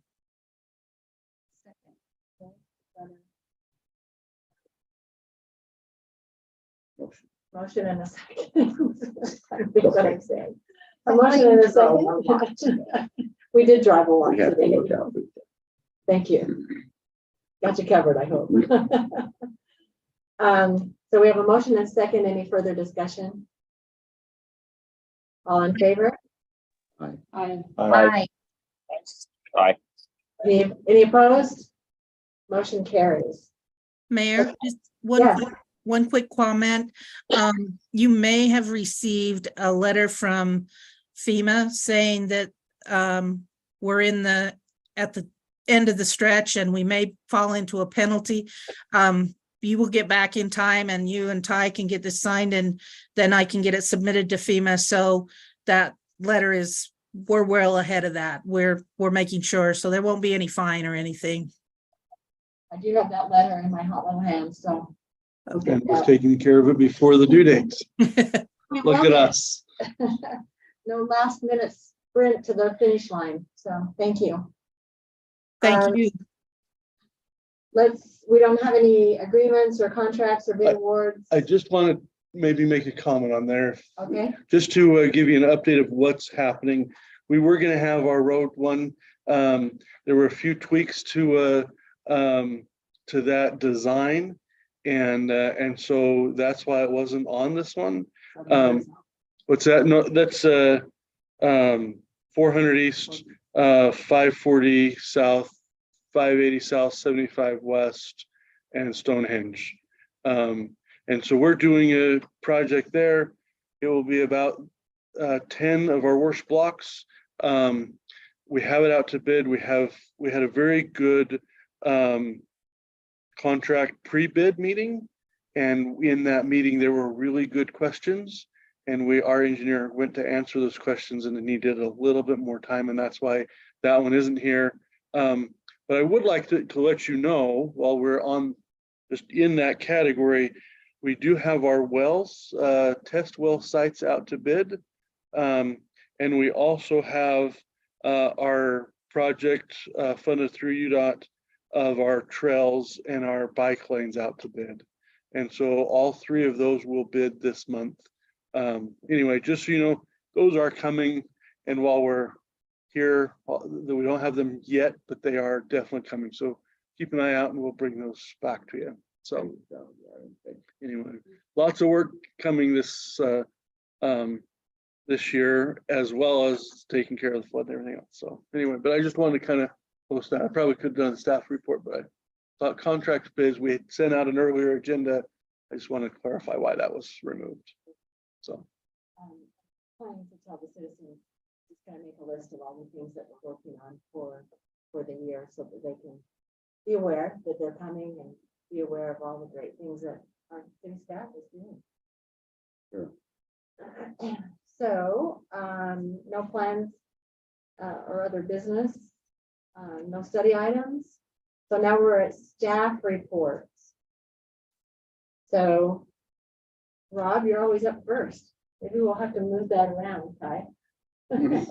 Motion. motion and a second. I don't think what I'm saying. A motion and a second. We did drive a lot We have to today. look out. Thank you. Got you covered, I hope. So we have a motion and a second. Any further discussion? All in favor? I Aye. Aye. Any opposed? Motion carries. Mayor, just Yes. one quick comment. You may have received a letter from FEMA saying that we're at the end of the stretch and we may fall into a penalty. You will get back in time and you and Ty can get this signed, and then I can get it submitted to FEMA. So that letter we're well ahead of that. We're making sure, so there won't be any fine or anything. I do have that letter in my hot little hand, so. we'll get And was that. taking care of it before the due dates. Look at us. No last minute sprint to the finish line, so thank you. Thank you. We don't have any agreements or contracts or bid awards. I just wanted maybe make a comment on there. Okay, Just to give you an update of what's happening. We were gonna have our road one, there were a few tweaks to that design. And so that's why it wasn't on this one. What's that? No, that's 400 east, 540 south, 580 south, 75 west, and Stonehenge. And so we're doing a project there. It will be about 10 of our worst blocks. We have it out to bid. We had a very good contract pre-bid meeting. And in that meeting, there were really good questions. And our engineer went to answer those questions and it needed a little bit more time. And that's why that one isn't here. But I would like to let you know, while we're on just in that category, we do have our wells, test well sites out to bid. And we also have our project funded through UDOT of our trails and our bike lanes out to bid. And so all three of those will bid this month. Anyway, just so you know, those are coming. And while we're here, we don't have them yet, but they are definitely coming. So keep an eye out and we'll bring those back to you. So anyway, lots of work coming this year, as well as taking care of the flood and everything else. So anyway, but I just wanted to kind of post that. I probably could have done a staff report, but I thought contract bids, we had sent out an earlier agenda. I just want to clarify why that was removed. So planning to tell the citizens, just kind of make a list of all the things that we're working on for the year, so that they can be aware that they're coming and be aware of all the great things that our city staff is doing. Sure. So, no plans or other business, no study items. So now we're at staff reports. So, Rob, you're always up first. Maybe we'll have to move that around, Ty. Okay,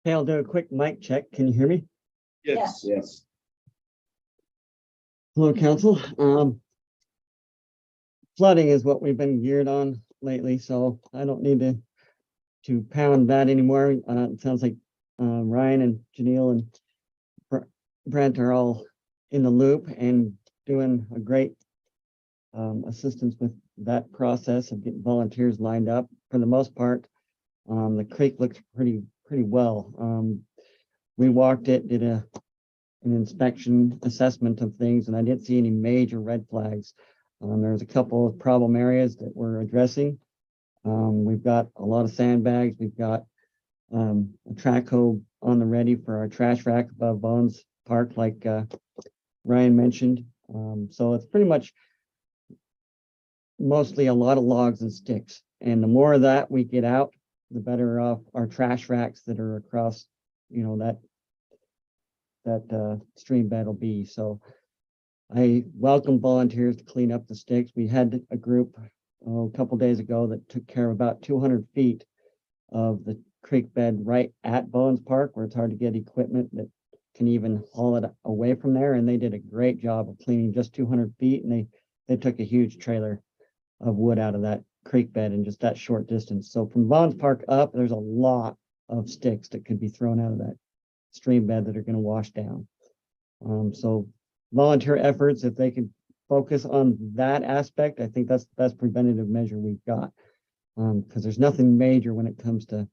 I'll do a quick mic check. Can you hear me? yes. Yes. Hello, council. Flooding is what we've been geared on lately, so I don't need to pound that anymore. It sounds like Ryan and Janelle and Brent are all in the loop and doing a great assistance with that process of getting volunteers lined up. For the most part, the creek looks pretty well. We walked it, did an inspection assessment of things, and I didn't see any major red flags. There's a couple of problem areas that we're addressing. We've got a lot of sandbags. We've got a track hoe on the ready for our trash rack above Bones Park, like Ryan mentioned. So it's pretty much mostly a lot of logs and sticks. And the more of that we get out, the better off our trash racks that are across, you know, that stream bed will be. So I welcome volunteers to clean up the sticks. We had a group a couple days ago that took care of about 200 feet of the creek bed right at Bones Park, where it's hard to get equipment that can even haul it away from there. And they did a great job of cleaning just 200 feet. And they took a huge trailer of wood out of that creek bed in just that short distance. So from Bones Park up, there's a lot of sticks that could be thrown out of that stream bed that are going to wash down. So volunteer efforts, if they can focus on that aspect, I think that's the best preventative measure we've got. Because there's nothing major when it comes to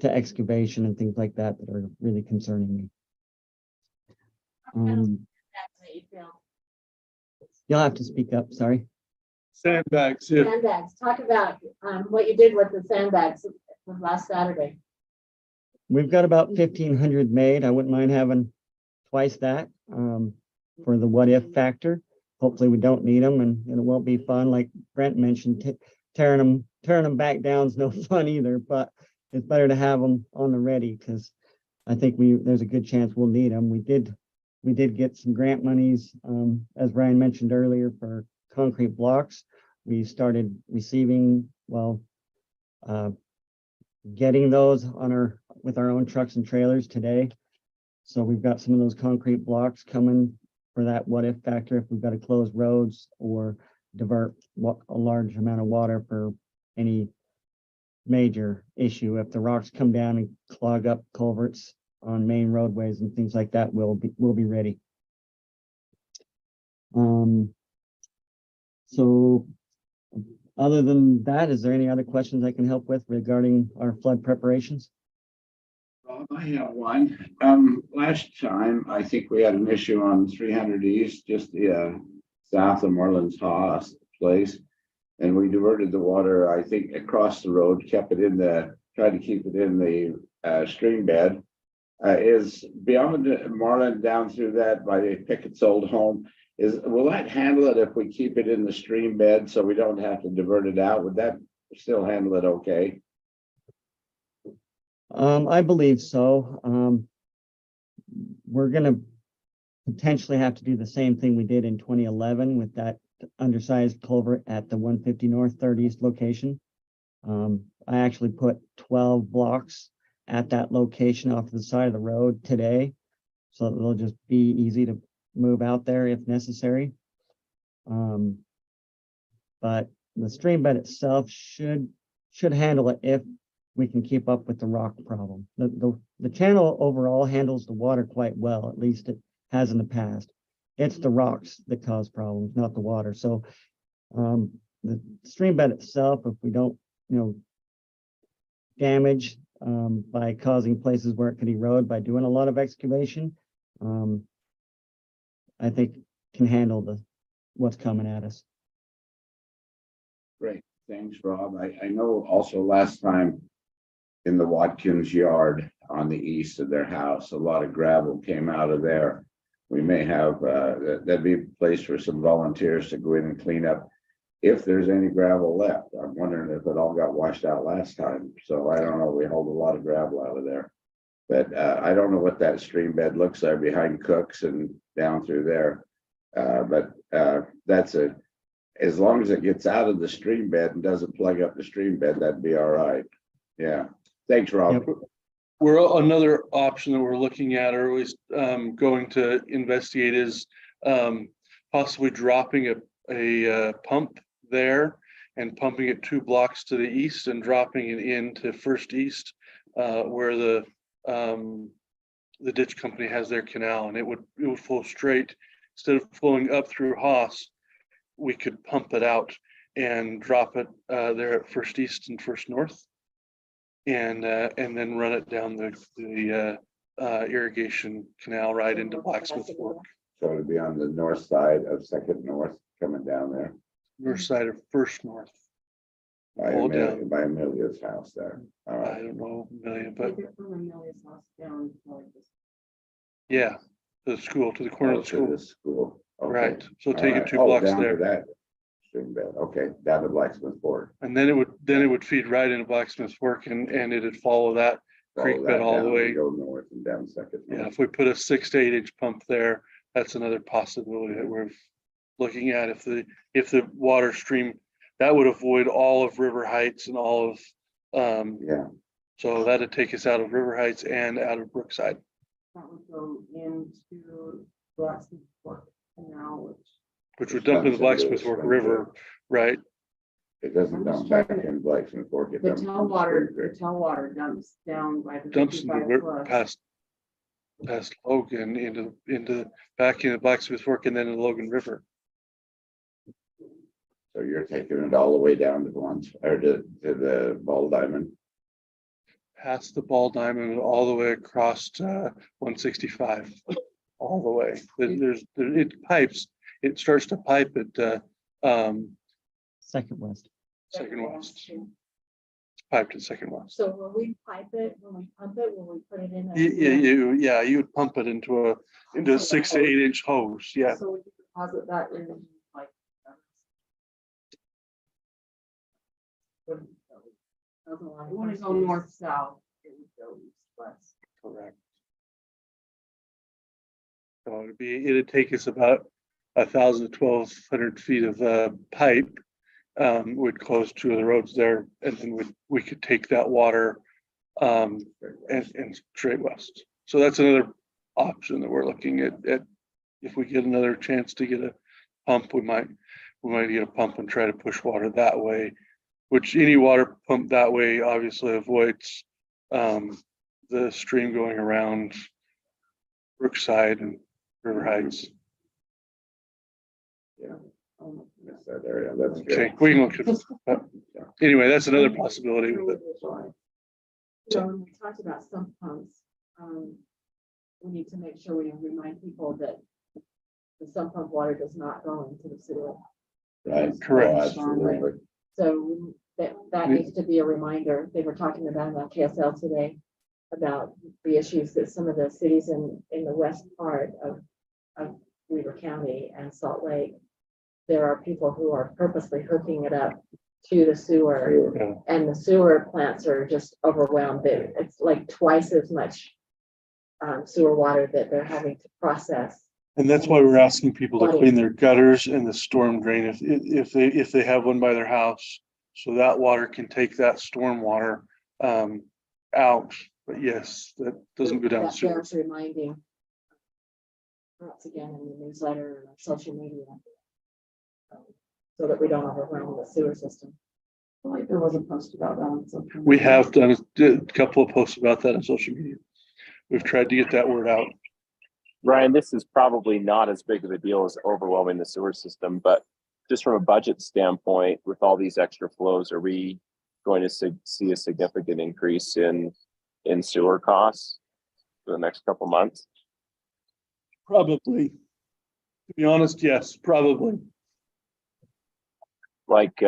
excavation and things like that that are really concerning me. You'll have to speak up, sorry. Sandbags. Yeah. Sandbags, talk about what you did with the sandbags last Saturday. We've got about 1,500 made. I wouldn't mind having twice that for the what if factor. Hopefully we don't need them and it won't be fun. Like Brent mentioned, tearing them back down is no fun either, but it's better to have them on the ready because I think there's a good chance we'll need them. We did get some grant monies, as Ryan mentioned earlier, for concrete blocks. We started receiving, getting those with our own trucks and trailers today. So we've got some of those concrete blocks coming for that what if factor if we've got to close roads or divert a large amount of water for any major issue. If the rocks come down and clog up culverts on main roadways and things like that, we'll be ready. So other than that, is there any other questions I can help with regarding our flood preparations? I have one. Last time, I think we had an issue on 300 East, just the south of Merlin's Haas place. And we diverted the water, I think, across the road, kept it tried to keep it in the stream bed. Is beyond Marlin down through that by Pickett's old home, will that handle it if we keep it in the stream bed so we don't have to divert it out? Would that still handle it okay? I believe so. We're gonna potentially have to do the same thing we did in 2011 with that undersized culvert at the 150 North 3rd East location. I actually put 12 blocks at that location off the side of the road today, so they'll just be easy to move out there if necessary. But the stream bed itself should handle it if we can keep up with the rock problem. The channel overall handles the water quite well, at least it has in the past. It's the rocks that cause problems, not the water. So the stream bed itself, if we don't, damage by causing places where it could erode by doing a lot of excavation, I think can handle what's coming at us. Great, thanks, Rob. I know also last time in the Watkins yard on the east of their house, a lot of gravel came out of there. We may have, that'd be a place for some volunteers to go in and clean up if there's any gravel left. I'm wondering if it all got washed out last time. So I don't know, we hold a lot of gravel out of there. But I don't know what that stream bed looks like behind Cook's and down through there. But that's as long as it gets out of the stream bed and doesn't plug up the stream bed, that'd be all right. Yeah, thanks, Rob. Yep. We're another option that we're looking at, or at least going to investigate, is possibly dropping a pump there and pumping it 2 blocks to the east and dropping it into First East, where the ditch company has their canal, and it would flow straight instead of flowing up through Haas. We could pump it out and drop it there at First East and First North, and then run it down the irrigation canal right into Blacksmith Fork. So it'd be on the north side of Second North coming down there. North side of First North. By All down. by Amelia's house there. All I right. don't know, Amelia, but Take it from Amelia's house down to like this. yeah, the school, to the corner of the To school. the school. Okay. Right, so All take it right. 2 Oh, blocks down to there, that stream bed. Okay, down to Blacksmith Fork. and then it would feed right into Blacksmith Fork, and it'd follow that creek Follow bed that all the down way. and go north and down Second Yeah, North. if we put a 6 to 8 inch pump there, that's another possibility that we're looking at. If the water stream, that would avoid all of River Heights and all of, Yeah, so that'd take us out of River Heights and out of Brookside. That would go into Blacksmith Fork Canal, Which would dump in the Blacksmith Fork River, right? it doesn't dump back in Blacksmith Fork. It the dumps in tailwater, Spring Creek. dumps down by the Dumps into the 55 river flush. past Logan back into Blacksmith Fork and then in the Logan River. So you're taking it all the way down to to the Ball Diamond. Past the Ball Diamond, all the way across 165, all the way. It pipes. It starts to pipe at Second West. Second West. It's piped at Second West. So when we pipe it, when we pump it, will we put it in? You would pump it into a 6 to 8 inch hose. Yeah, So we can deposit that in like. It wouldn't go north, south, it would go east, west. correct. So it'd take us about 1,000 to 1,200 feet of pipe. We'd close 2 of the roads there, and then we could take that water and straight west. So that's another option that we're looking at. If we get another chance to get a pump, we might we might get a pump and try to push water that way, which any water pump that way obviously avoids the stream going around Brookside and River Heights. That's that area, that's good. Okay, we can look at it. But anyway, that's another possibility with it. So when we talked about sump pumps, we need to make sure we remind people that the sump pump water does not go into the sewer. Right. Correct. Oh, absolutely. So that needs to be a reminder. They were talking about it on KSL today, about the issues that some of the cities in the west part of Weaver County and Salt Lake, there are people who are purposely hooking it up to the sewer, Yeah. and the sewer plants are just overwhelmed. It's like twice as much sewer water that they're having to process. And that's why we're asking people to clean their gutters and the storm drain if they have one by their house. So that water can take that storm water out. But yes, that doesn't go down the That sewer. bears reminding. Once again, in the newsletter and on social media. So that we don't overwhelm the sewer system. I feel like there was a post about that on social We media. have done a couple of posts about that on social media. We've tried to get that word out. Ryan, this is probably not as big of a deal as overwhelming the sewer system, but just from a budget standpoint, with all these extra flows, are we going to see a significant increase in sewer costs for the next couple months? Probably. To be honest, yes, probably. Like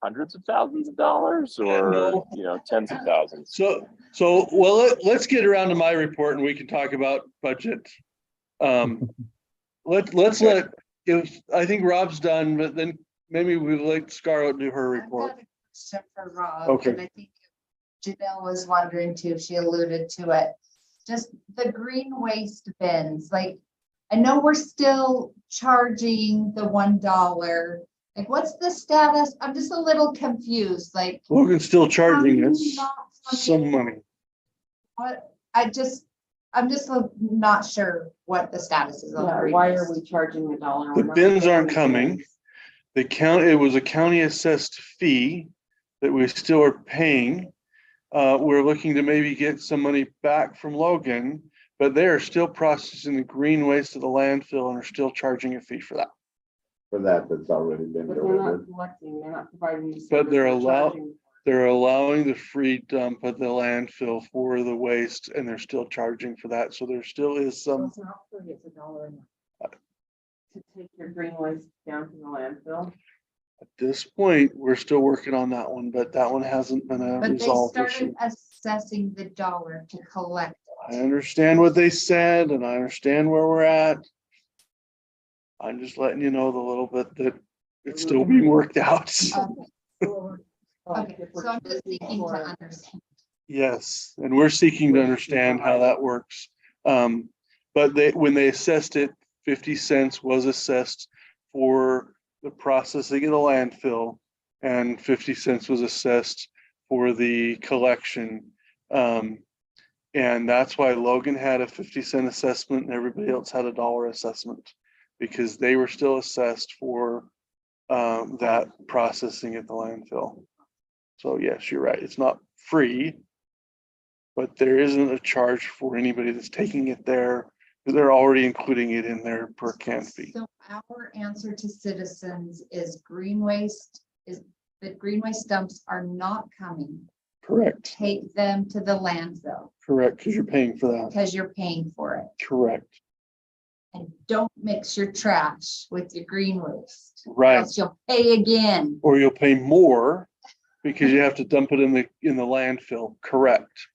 hundreds of thousands of dollars, or No. tens of thousands? So well, let's get around to my report and we can talk about budget. Let's let, if I think Rob's done, but then maybe we'll let Scarlett do her report. I've got a question for Rob, Okay. and I think Janelle was wondering too, she alluded to it. Just the green waste bins, like, I know we're still charging the $1. Like, what's the status? I'm just a little confused, like. Logan's still charging are us you not some money. What, I'm just not sure what the status is. On the Yeah, green why waste. are we charging $1? The We're not bins aren't getting coming. bins. It was a county assessed fee that we still are paying. We're looking to maybe get some money back from Logan, but they are still processing the green waste of the landfill and are still charging a fee for that. For that's already been But they're not delivered. collecting, they're not providing. the But they're service, charging. They're allowing the free dump at the landfill for the waste and they're still charging for that. So there still is So some, it's not free, it's $1 a month. To take your green waste down to the landfill. at this point, we're still working on that one, but that one hasn't been But they resolved issue. started assessing the dollar to collect I it. understand what they said and I understand where we're at. I'm just letting you know the little bit that it's still being worked out. Okay, so I'm just seeking to understand. Yes, and we're seeking to understand how that works. But when they assessed it, 50 cents was assessed for the processing of the landfill and 50 cents was assessed for the collection. And that's why Logan had a 50-cent assessment and everybody else had a $1 assessment because they were still assessed for that processing at the landfill. So yes, you're right. It's not free, but there isn't a charge for anybody that's taking it there because they're already including it in their per can fee. So our answer to citizens is green waste the green waste dumps are not coming. Correct, Take them to the landfill correct, because you're paying for that. because you're paying for it. Correct, And don't mix your trash with your green waste. or right. else you'll pay again. Or you'll pay more because you have to dump it in the landfill, correct.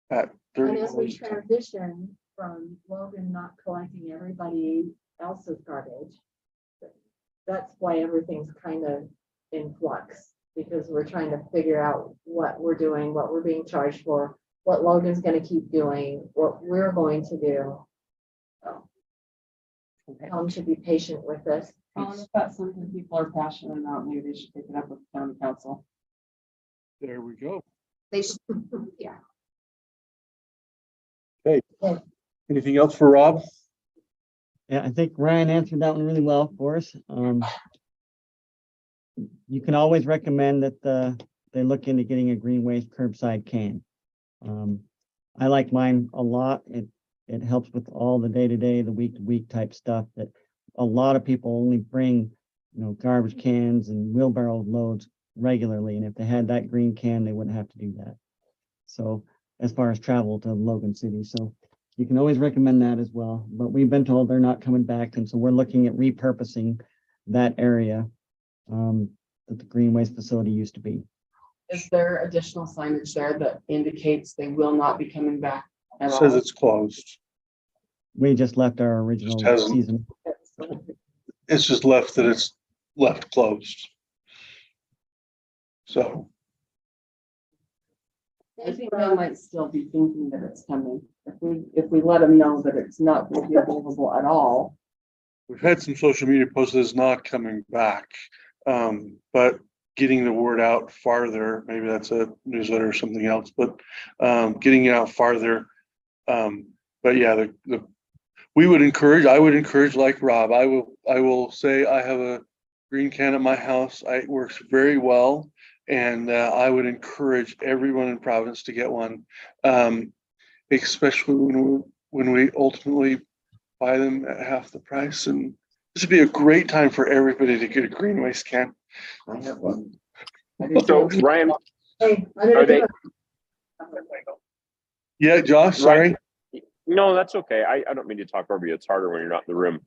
At And as we $30 a ton. transition from Logan not collecting everybody else's garbage, that's why everything's kind of in flux, because we're trying to figure out what we're doing, what we're being charged for, what Logan's gonna keep doing, what we're going to do. So, Helen should be patient with this. If that's something people are passionate about, maybe they should take it up with the county council. There we go. They should, yeah. Anything else for Rob? Yeah, I think Ryan answered that one really well for us. You can always recommend that they look into getting a green waste curbside can. I like mine a lot. It helps with all the day-to-day, the week-to-week type stuff that a lot of people only bring, garbage cans and wheelbarrow loads regularly. And if they had that green can, they wouldn't have to do that. So as far as travel to Logan City, so you can always recommend that as well. But we've been told they're not coming back, and so we're looking at repurposing that area that the green waste facility used to be. Is there additional signage there that indicates they will not be coming back at all? Says it's closed. We just left our original hasn't- season. It's just left that it's left closed. So, I think they might still be thinking that it's coming. If we let them know that it's not going to be available at all. we've had some social media posts that it's not coming back. But getting the word out farther, maybe that's a newsletter or something else, but getting it out farther. But yeah, I would encourage like Rob, I will say I have a green can at my house. It works very well. And I would encourage everyone in Providence to get one, especially when we ultimately buy them at half the price. And this would be a great time for everybody to get a green waste can. I have one. So Ryan, Hey, are they? Yeah, Josh, sorry. No, that's okay. I don't mean to talk over you. It's harder when you're not in the room.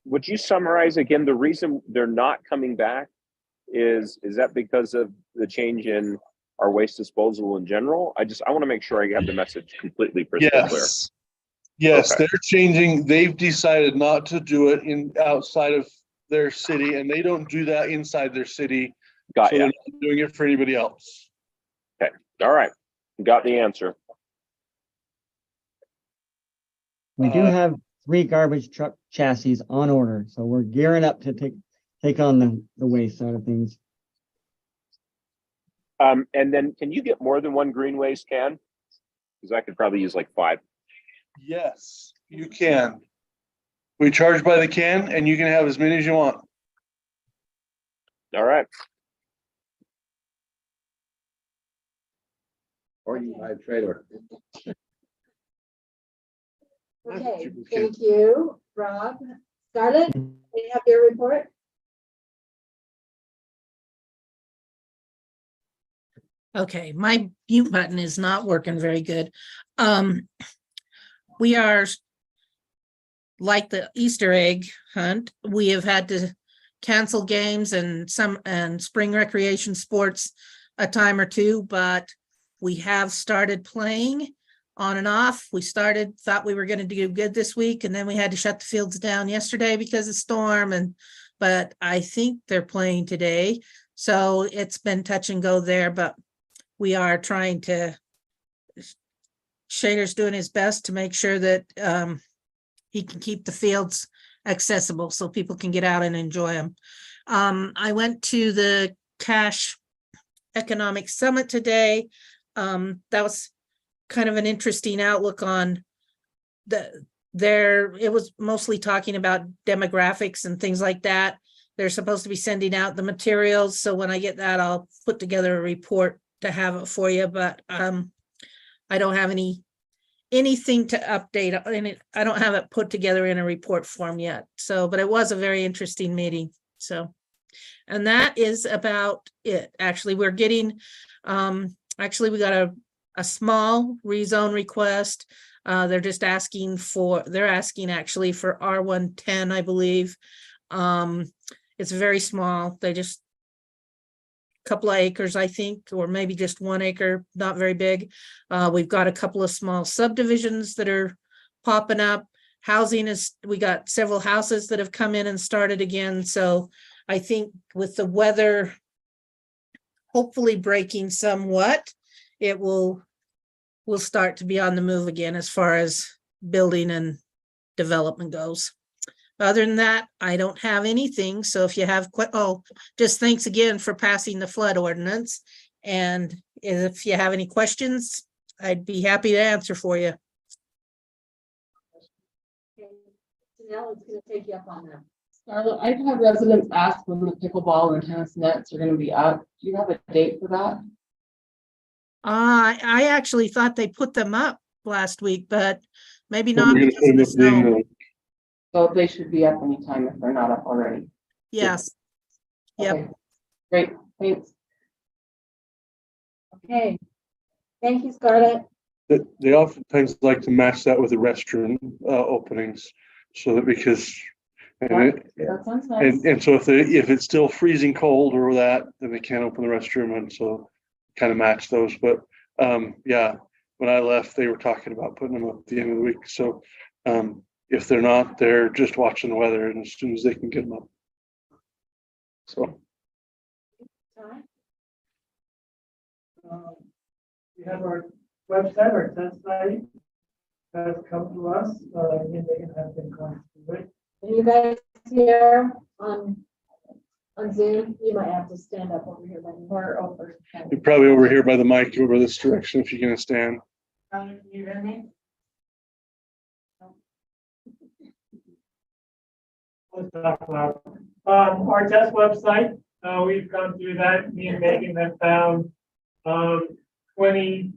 Would you summarize again the reason they're not coming back? Is that because of the change in our waste disposal in general? I want to make sure I have the message completely crystal clear. Yes, Okay. they're changing. They've decided not to do it outside of their city, and they don't do that inside their city. Got so ya. they're not doing it for anybody else. Okay. All right. Got the answer. We do have 3 garbage truck chassis on order, so we're gearing up to take on the waste side of things. And then can you get more than one green waste can? Because I could probably use like 5. Yes, you can. We charge by the can, and you can have as many as you want. All right. Or you buy a trailer. Okay, thank you, Rob. Scarlett, you have your report? Okay, my mute button is not working very good. We are like the Easter egg hunt. We have had to cancel games and spring recreation sports a time or two, but we have started playing on and off. We thought we were going to do good this week, and then we had to shut the fields down yesterday because of storm. But I think they're playing today. So it's been touch and go there, but we are trying to, Shader's doing his best to make sure that he can keep the fields accessible so people can get out and enjoy them. I went to the Cash Economic Summit today. That was kind of an interesting outlook on it was mostly talking about demographics and things like that. They're supposed to be sending out the materials. So when I get that, I'll put together a report to have it for you, but I don't have anything to update in it. I don't have it put together in a report form yet. So, but it was a very interesting meeting. So, and that is about it. Actually, we're getting, we got a small rezone request. They're asking actually for R110, I believe. It's very small. They just couple of acres, I think, or maybe just 1 acre, not very big. We've got a couple of small subdivisions that are popping up. We got several houses that have come in and started again. So I think with the weather hopefully breaking somewhat, we'll start to be on the move again as far as building and development goes. Other than that, I don't have anything. So if you have, just thanks again for passing the flood ordinance. And if you have any questions, I'd be happy to answer for you. Janelle, it's gonna take you up on that. Scarlett, I've had residents ask when the pickleball and tennis nets are gonna be up. Do you have a date for that? I actually thought they put them up last week, but maybe So not we're gonna because of put the them up then, snow. So they should be up anytime if they're not up already. Yes. Yep. Okay, great, thanks. Okay. Thank you, Scarlett. They oftentimes like to match that with the restroom openings, so that because That sounds nice. and so if it's still freezing cold or that, then they can't open the restroom, and so kind of match those. But yeah, when I left, they were talking about putting them up at the end of the week. So if they're not, they're just watching the weather, and as soon as they can get them up. So We have our website, our test site has come to us, and they have been going through it. And you guys here on Zoom, you might have to stand up over here by me. Or over. you're probably over here by the mic over this direction if you're gonna stand. Can you hear me? Let's talk about, our test website, we've gone through that, me and Megan have found, 20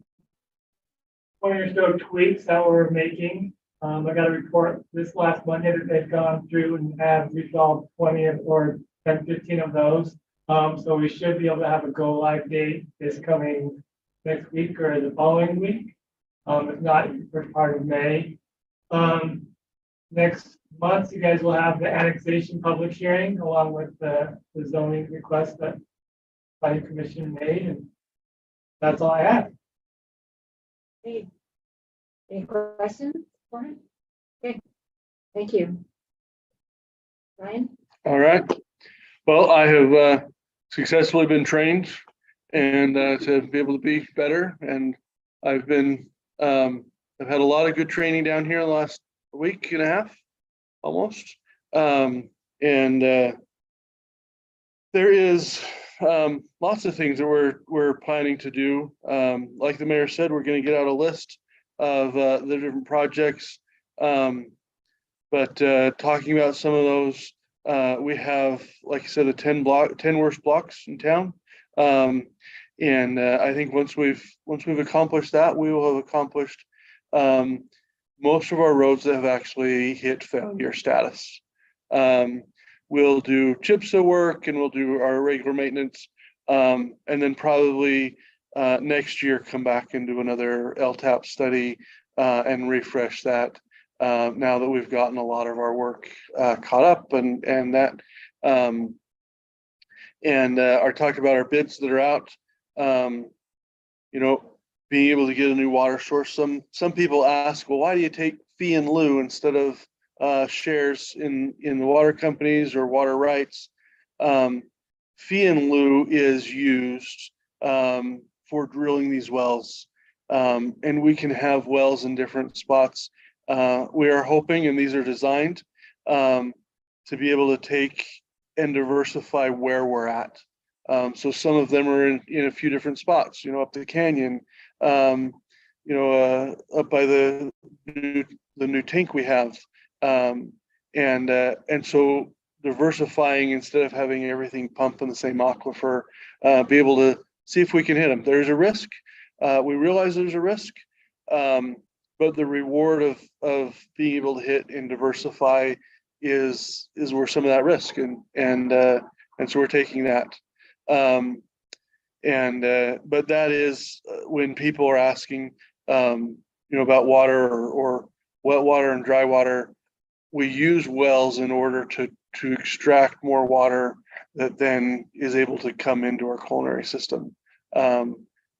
or so tweaks that we're making. I got a report this last Monday that they've gone through and have resolved 20 or 10, 15 of those. So we should be able to have a go live date this coming next week or the following week. If not, first part of May. Next month, you guys will have the annexation public hearing along with the zoning request that planning commission made, and that's all I have. Hey. Any questions for him? Okay, thank you. Ryan? All right. Well, I have successfully been trained and to be able to be better. And I've had a lot of good training down here the last week and a half, almost. There is lots of things that we're planning to do. Like the mayor said, we're going to get out a list of the different projects. But talking about some of those, we have, like I said, the 10 worst blocks in town. I think once we've accomplished that, we will have accomplished most of our roads that have actually hit failure status. We'll do CHIPSA work and we'll do our regular maintenance. And then probably next year come back and do another LTAP study and refresh that now that we've gotten a lot of our work caught up and that or talk about our bids that are out. Being able to get a new water source. Some people ask, well, why do you take fee in lieu instead of shares in the water companies or water rights? Fee in lieu is used for drilling these wells, and we can have wells in different spots. We are hoping, and these are designed to be able to take and diversify where we're at. So some of them are in a few different spots, up the canyon, up by the new tank we have. And so diversifying instead of having everything pump in the same aquifer, be able to see if we can hit them. There's a risk. We realize there's a risk, but the reward of being able to hit and diversify is worth some of that risk. And so we're taking that. But that is when people are asking, about water or wet water and dry water, we use wells in order to extract more water that then is able to come into our culinary system. Part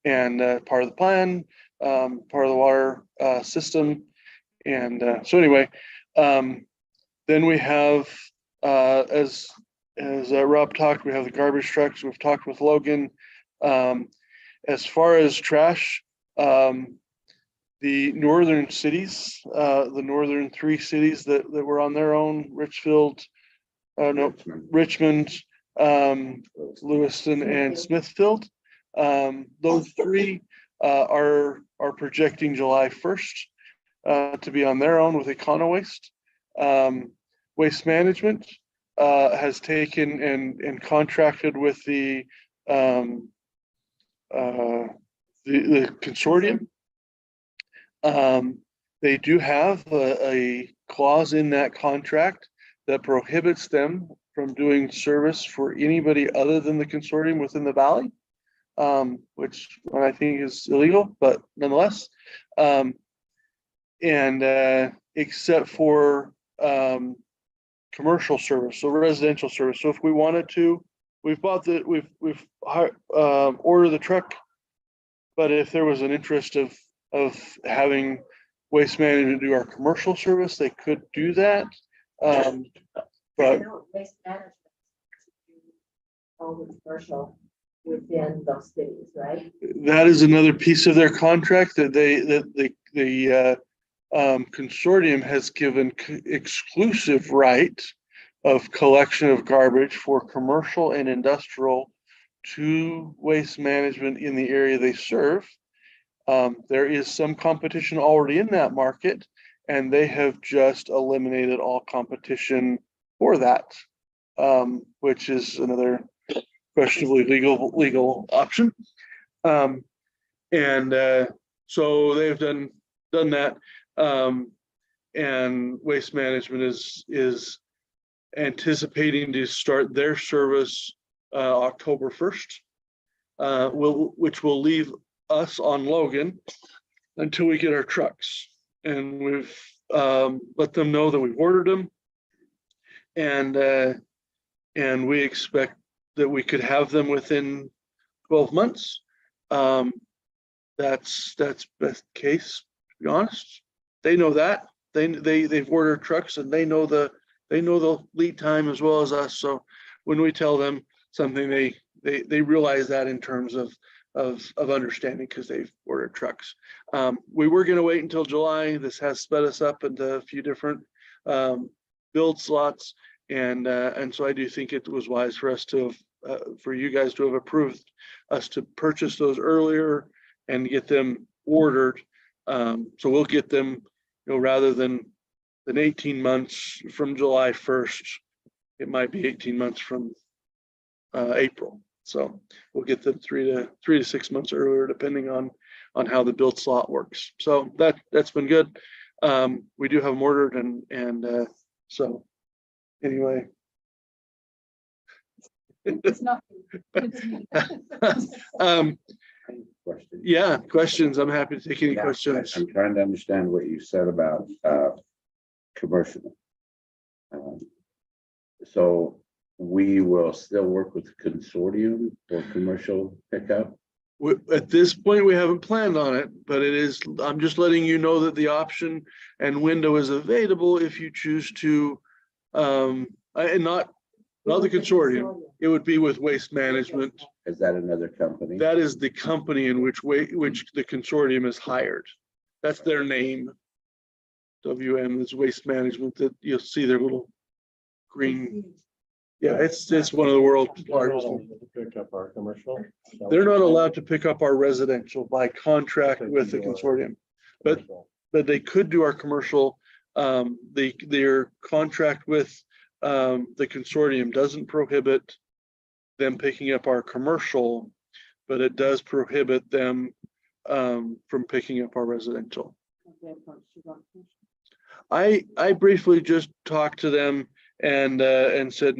of the plan, part of the water system. So anyway, then we have, as Rob talked, we have the garbage trucks. We've talked with Logan. As far as trash, the northern cities, the northern 3 cities that were on their own, Richmond, Lewiston, and Smithfield. Those 3 are projecting July 1st to be on their own with Econo Waste. Waste Management has taken and contracted with the consortium. They do have a clause in that contract that prohibits them from doing service for anybody other than the consortium within the valley, which I think is illegal, but nonetheless. Except for commercial service, so residential service. So if we wanted to, we've ordered the truck, but if there was an interest of having Waste Management do our commercial service, they could do that. But Waste management. All the commercial within those cities, right? that is another piece of their contract that the consortium has given exclusive right of collection of garbage for commercial and industrial to Waste Management in the area they serve. There is some competition already in that market, and they have just eliminated all competition for that, which is another questionably legal option. So they've done that. And Waste Management is anticipating to start their service October 1st, which will leave us on Logan until we get our trucks. And we've let them know that we've ordered them, and we expect that we could have them within 12 months. That's best case, to be honest. They know that. They've ordered trucks, and they know the lead time as well as us. So when we tell them something, they realize that in terms of understanding, because they've ordered trucks. We were going to wait until July. This has sped us up into a few different build slots, and so I do think it was wise for us to have, for you guys to have approved us to purchase those earlier and get them ordered. So we'll get them, rather than 18 months from July 1st, it might be 18 months from April. So we'll get them 3 to 6 months earlier, depending on how the build slot works. So that's been good. We do have them ordered, and so anyway. It's not. Yeah, questions. I'm happy to take any questions. I'm trying to understand what you said about commercial. So we will still work with the consortium for commercial pickup? At this point, we haven't planned on it, but I'm just letting you know that the option and window is available if you choose to, and not the consortium. It would be with Waste Management. Is that another company? That is the company in which the consortium is hired. That's their name. WM is Waste Management. That you'll see their little green. Yeah, it's one of the world's largest. Pick up our commercial. They're not allowed to pick up our residential by contract with the consortium, but they could do our commercial. Their contract with the consortium doesn't prohibit them picking up our commercial, but it does prohibit them from picking up our residential. I briefly just talked to them and said,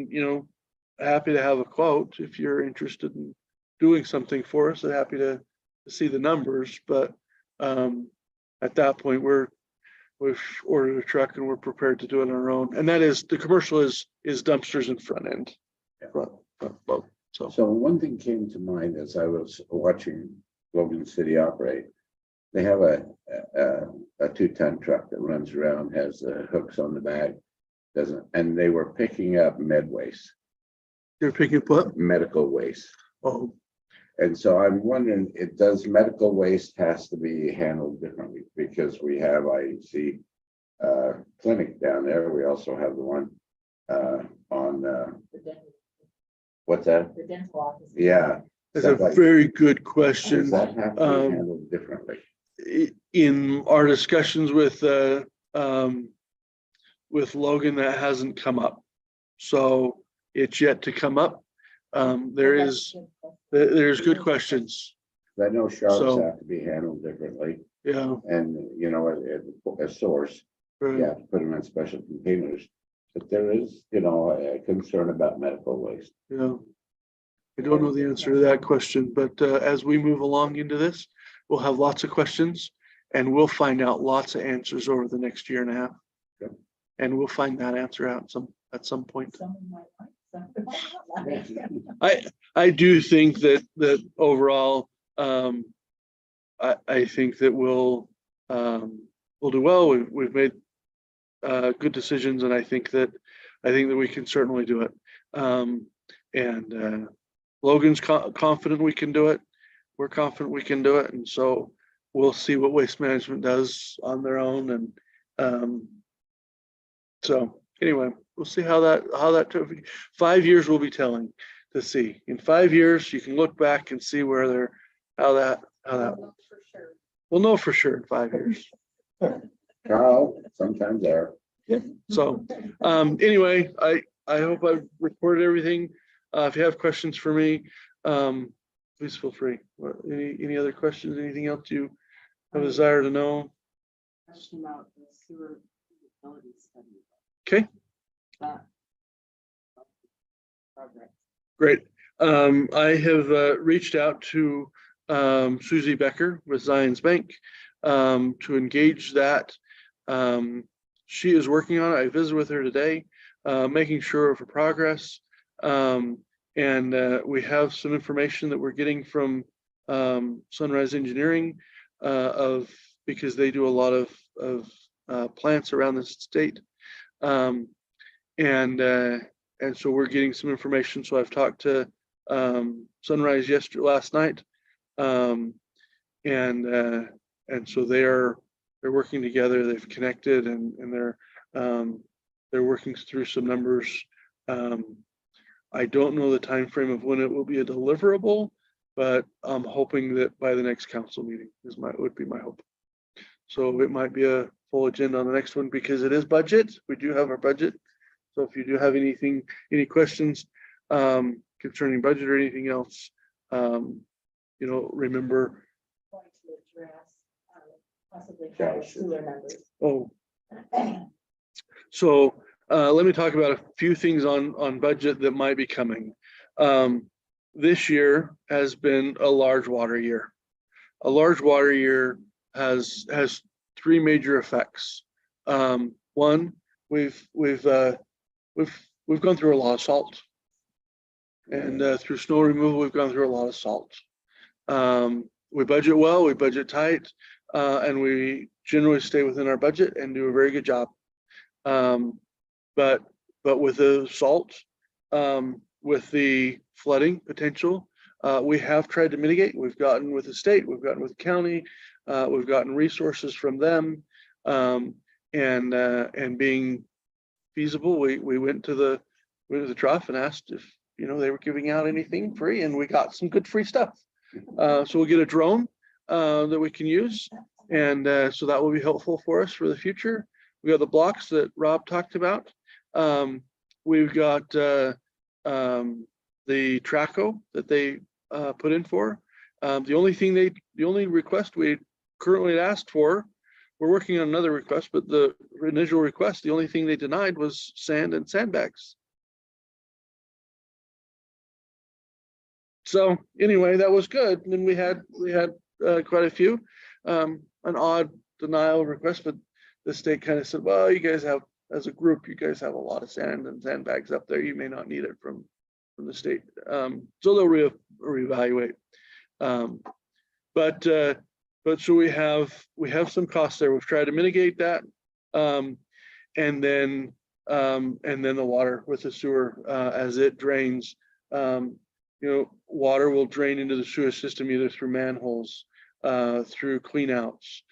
happy to have a quote if you're interested in doing something for us. I'm happy to see the numbers, but at that point we've ordered a truck and we're prepared to do it on our own. And that is, the commercial is dumpsters and front end. Front load. So one thing came to mind as I was watching Logan City operate. They have a 2-ton truck that runs around, has hooks on the back, and they were picking up med waste. You're picking up what? Medical waste. Oh. And so I'm wondering, does medical waste has to be handled differently? Because we have IEC clinic down there. We also have the one on what's that? The dental office. Yeah. That's a very good Does question. that have to be handled differently? In our discussions with Logan, that hasn't come up. So it's yet to come up. There's good questions. I know sharks So- have to be handled differently, Yeah. and, you know, a source, you Right. have to put them in special containers. But there is, you know, a concern about medical waste. Yeah. I don't know the answer to that question, but as we move along into this, we'll have lots of questions and we'll find out lots of answers over the next year and a half. Yep. And we'll find that answer out at some point. Someone might like something. I do think that overall, I think that we'll do well. We've made good decisions, and I think that we can certainly do it. And Logan's confident we can do it. We're confident we can do it, and so we'll see what Waste Management does on their own. And so anyway, we'll see how that 5 years will be telling to see. In 5 years, you can look back and see where how that. We'll know for sure in 5 years. Carl, sometimes there. So anyway, I hope I've recorded everything. If you have questions for me, please feel free. Any other questions? Anything else you have a desire to know? Question about the sewer utility study. Okay, Project. great. I have reached out to Susie Becker with Zions Bank to engage that. She is working on it. I visited with her today, making sure of her progress. And we have some information that we're getting from Sunrise Engineering because they do a lot of plants around the state. And so we're getting some information. So I've talked to Sunrise last night. And so they're working together. They've connected, and they're working through some numbers. I don't know the time frame of when it will be a deliverable, but I'm hoping that by the next council meeting would be my hope. So it might be a full agenda on the next one because it is budget. We do have our budget. So if you do have any questions concerning budget or anything else, remember. Going to address possibly higher sewer numbers. Oh. So let me talk about a few things on budget that might be coming. This year has been a large water year. A large water year has three major effects. One, we've gone through a lot of salt, and through snow removal, we've gone through a lot of salt. We budget well, we budget tight, and we generally stay within our budget and do a very good job. But with the salt, with the flooding potential, we have tried to mitigate. We've gotten with the state, we've gotten with the county, we've gotten resources from them, and being feasible, we went to the trough and asked if they were giving out anything free, and we got some good free stuff. So we'll get a drone that we can use, and so that will be helpful for us for the future. We got the blocks that Rob talked about. We've got the Traco that they put in for. The only request we currently asked for, we're working on another request, but the initial request, the only thing they denied was sand and sandbags. So anyway, that was good. And then we had quite a few, an odd denial request, but the state kind of said, well, you guys have, as a group, you guys have a lot of sand and sandbags up there. You may not need it from the state. So they'll reevaluate. But so we have some costs there. We've tried to mitigate that. And then the water with the sewer, as it drains, water will drain into the sewer system either through manholes, through cleanouts,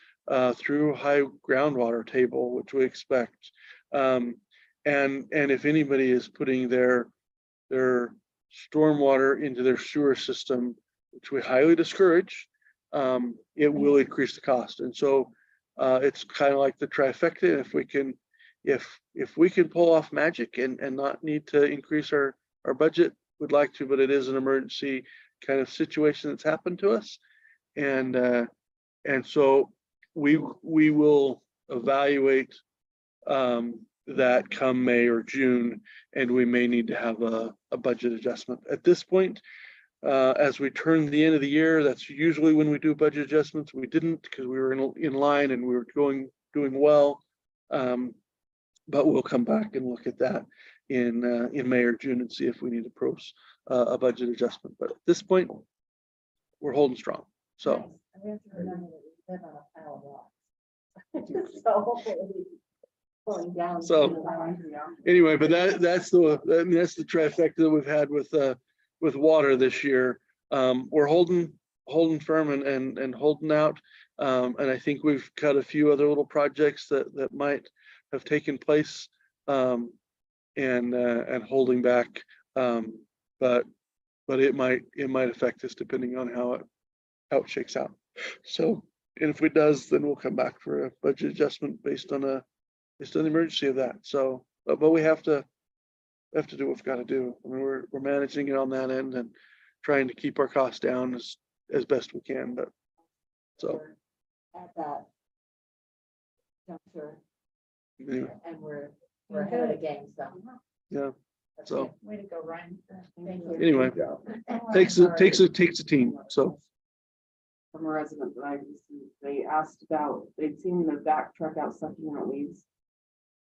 through high groundwater table, which we expect. And if anybody is putting their stormwater into their sewer system, which we highly discourage, it will increase the cost. And so it's kind of like the trifecta. If we can if we could pull off magic and not need to increase our budget, would like to, but it is an emergency kind of situation that's happened to us. And so we will evaluate that come May or June, and we may need to have a budget adjustment. At this point, as we turn the end of the year, that's usually when we do budget adjustments. We didn't because we were in line and we were doing well. But we'll come back and look at that in May or June and see if we need to propose a budget adjustment. But at this point, we're holding strong. So. I have to remember that we live on a pile of rocks. So, pulling down. So anyway, but that's the trifecta that we've had with water this year. We're holding firm and holding out. And I think we've got a few other little projects that might have taken place and holding back. But it might affect us depending on how it shakes out. So, and if it does, then we'll come back for a budget adjustment based on the emergency of that. So, but we have to do what we've got to do. I mean, we're managing it on that end and trying to keep our costs down as best we can. But so At that juncture, anyway, and we're ahead of the game, so. yeah. That's So good. Way to go, Ryan. Thank you. anyway, takes a team. So From a resident that I received, they asked about, they'd seen the back truck out sucking out weeds.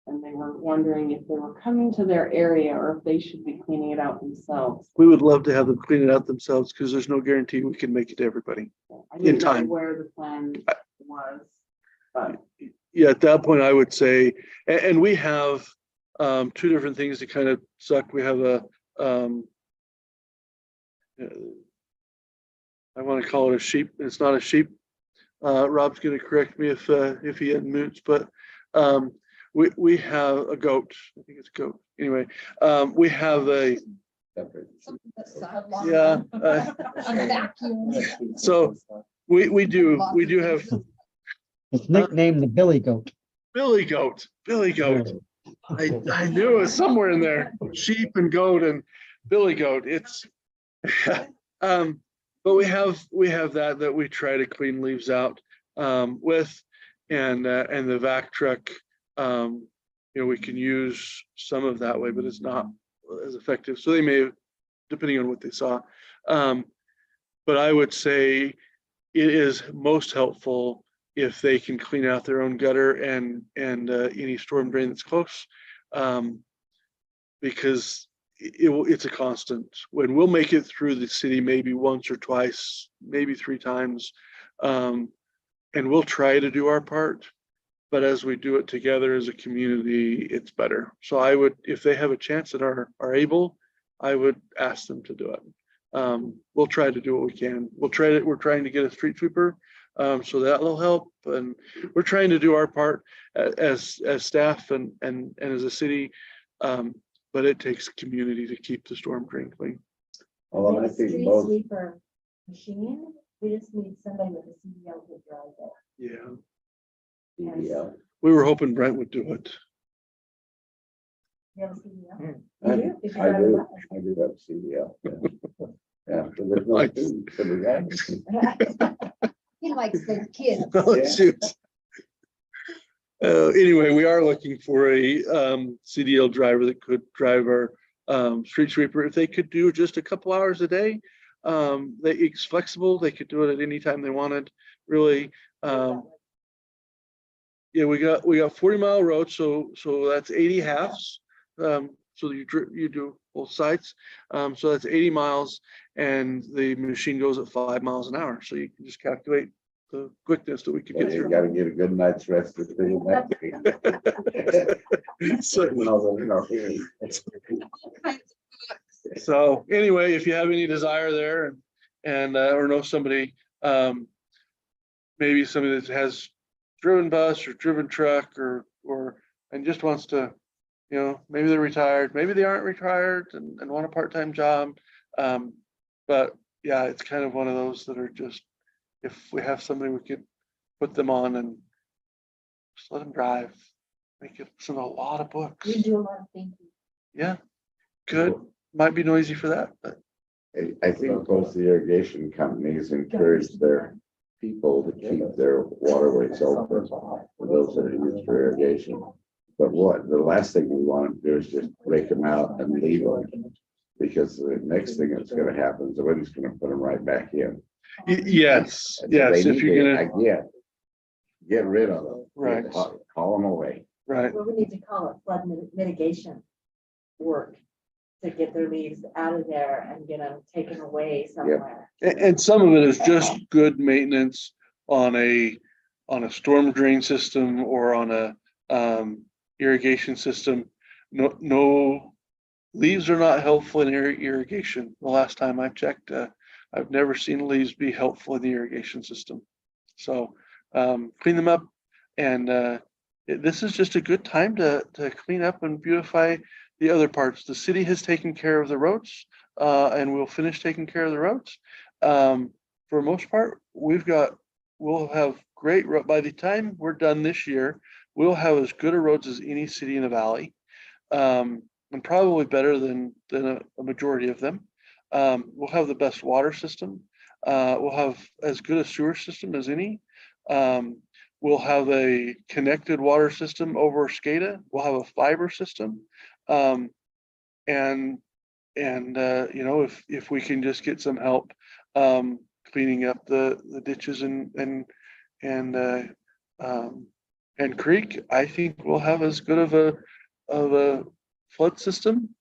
And they were wondering if they were coming to their area or if they should be cleaning it out themselves. we would love to have them clean it out themselves because there's no guarantee we can make it to everybody. I didn't know time. where the plan was, but Yeah, at that point, I would say, and we have two different things that kind of suck. We have I want to call it a sheep. It's not a sheep. Rob's going to correct me if he unmutes, but we have a goat. I think it's a goat. Anyway, we have a yeah. So we do have It's nicknamed the Billy Goat. Billy Goat. I knew it was somewhere in there. Sheep and goat and Billy Goat. It's but we have that we try to clean leaves out with, and the vac truck. We can use some of that way, but it's not as effective. So they may have, depending on what they saw. But I would say it is most helpful if they can clean out their own gutter and any storm drain that's close, because it's a constant. When we'll make it through the city maybe once or twice, maybe 3 times, and we'll try to do our part. But as we do it together as a community, it's better. So I would, if they have a chance and are able, I would ask them to do it. We'll try to do what we can. We're trying to get a street sweeper, so that'll help. And we're trying to do our part as staff and as a city. But it takes community to keep the storm drain clean. Well, I The think street both, sweeper machine, we just need somebody with a CDL to drive it. Yeah, yeah. we were hoping Brent would do it. You have a CDL? I You do? Did you I drive a do, bus? I do have CDL. Yeah. Yeah, so there's no students for the guy. He likes the kids. Oh, Yeah. shoot. Anyway, we are looking for a CDL driver that could drive our street sweeper. If they could do just a couple hours a day, it's flexible. They could do it at any time they wanted. Really, yeah, we got 40-mile roads, so that's 80 halves. So you do both sides. So that's 80 miles, and the machine goes at 5 miles an hour. So you can just calculate the quickness that we could Well, get you through. gotta get a good night's rest to do So anyway, if you have any desire there and or know somebody, maybe somebody that has driven bus or driven truck or and just wants to, maybe they're retired, maybe they aren't retired and want a part-time job. But yeah, it's kind of one of those that are just, if we have somebody we could put them on and just let them drive. I could listen to a lot of books. We do a lot of thinking. Yeah, good. Might be noisy for that, but I think both the irrigation companies encourage their people to keep their waterways open for those that are used for irrigation. But the last thing we want to do is just break them out and leave them. Because the next thing that's gonna happen is the wind's gonna put them right back in. yes, And so yes, they if need you're to, gonna, again, get rid of them. Right. Call them away. right. Well, we need to call it flood mitigation work to get their leaves out of there and get them taken away somewhere. And some of it is just good maintenance on a storm drain system or on a irrigation system. No, leaves are not helpful in irrigation. The last time I checked, I've never seen leaves be helpful in the irrigation system. So clean them up, and this is just a good time to clean up and beautify the other parts. The city has taken care of the roads, and we'll finish taking care of the roads. For the most part, we'll have great road. By the time we're done this year, we'll have as good a roads as any city in the valley, and probably better than a majority of them. We'll have the best water system. We'll have as good a sewer system as any. We'll have a connected water system over SCADA. We'll have a fiber system. And you know, if we can just get some help cleaning up the ditches and creek, I think we'll have as good of a flood system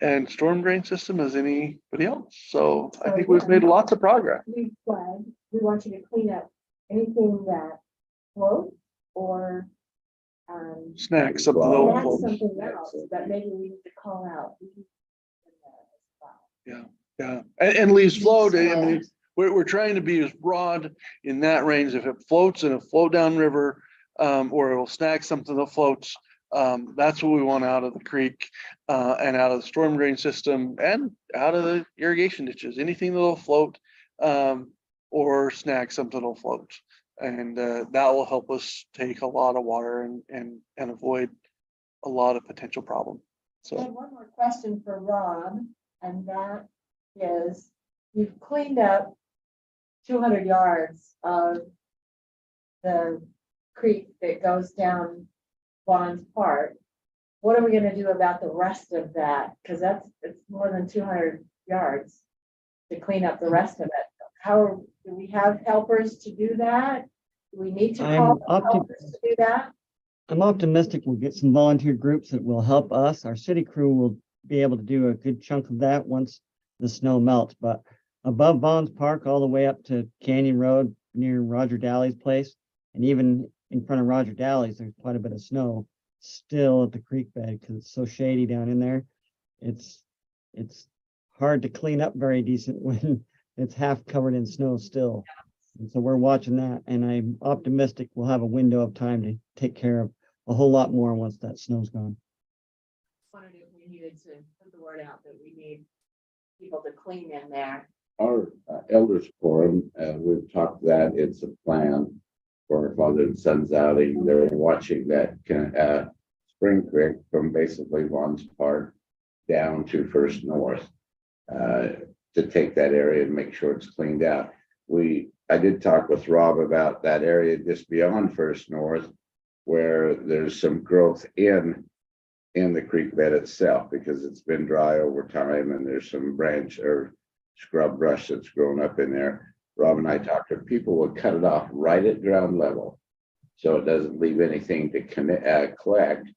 and storm drain system as anybody else. So I think we've made lots of progress. We want you to clean up anything that floats or Snag something that'll that's float. something else that maybe we need to call out. Yeah, and leaves float. I mean, we're trying to be as broad in that range. If it floats in a flow down river, or it will snag something that floats, that's what we want out of the creek, and out of the storm drain system and out of the irrigation ditches. Anything that'll float, or snag something that'll float. And that will help us take a lot of water and avoid a lot of potential problem. I have So one more question for Rob, and that is, you've cleaned up 200 yards of the creek that goes down Vaughn's Park. What are we gonna do about the rest of that? Because it's more than 200 yards to clean up the rest of it. Do we have helpers to do that? Do we need to call helpers to do that? I'm optimistic we'll get some volunteer groups that will help us. Our city crew will be able to do a good chunk of that once the snow melts. But above Vaughn's Park, all the way up to Canyon Road near Roger Daly's place, and even in front of Roger Daly's, there's quite a bit of snow still at the creek bed because it's so shady down in there. It's hard to clean up very decent when it's half covered in snow still. And so we're watching that, and I'm optimistic we'll have a window of time to take care of a whole lot more once that snow's gone. Wondered if we needed to put the word out that we need people to clean in there. Our elders forum, we've talked that it's a plan for our father and son's outing. They're watching that Spring Creek from basically Vaughn's Park down to First North, to take that area and make sure it's cleaned out. I did talk with Rob about that area just beyond First North, where there's some growth in the creek bed itself, because it's been dry over time and there's some branch or scrub brush that's grown up in there. Rob and I talked to people would cut it off right at ground level, so it doesn't leave anything to collect,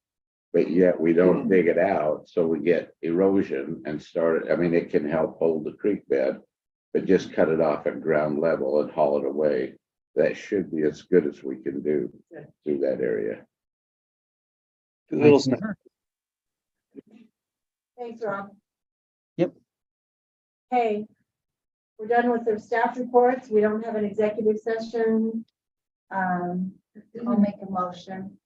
but yet we don't dig it out, so we get erosion and I mean, it can help hold the creek bed, but just cut it off at ground level and haul it away. That should be as good as we can do through that area. little snag. Thanks, Rob. Yep. Hey, we're done with the staff reports. We don't have an executive session. I'll make a motion.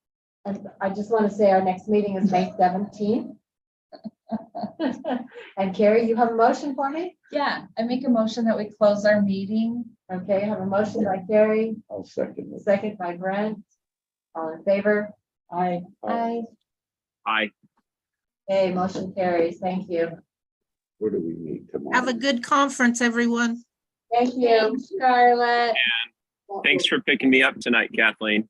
And I just want to say our next meeting is May 17th. And Carrie, you have a motion for me? Yeah, I make a motion that we close our meeting. Okay, I have a motion by Carrie, I'll second it. second by Brent. All in favor? I, Aye. Aye. Okay, motion carries. Thank you. Where do we meet tomorrow? Have a good conference, everyone. Thank you, Scarlett. Thanks for picking me up tonight, Kathleen.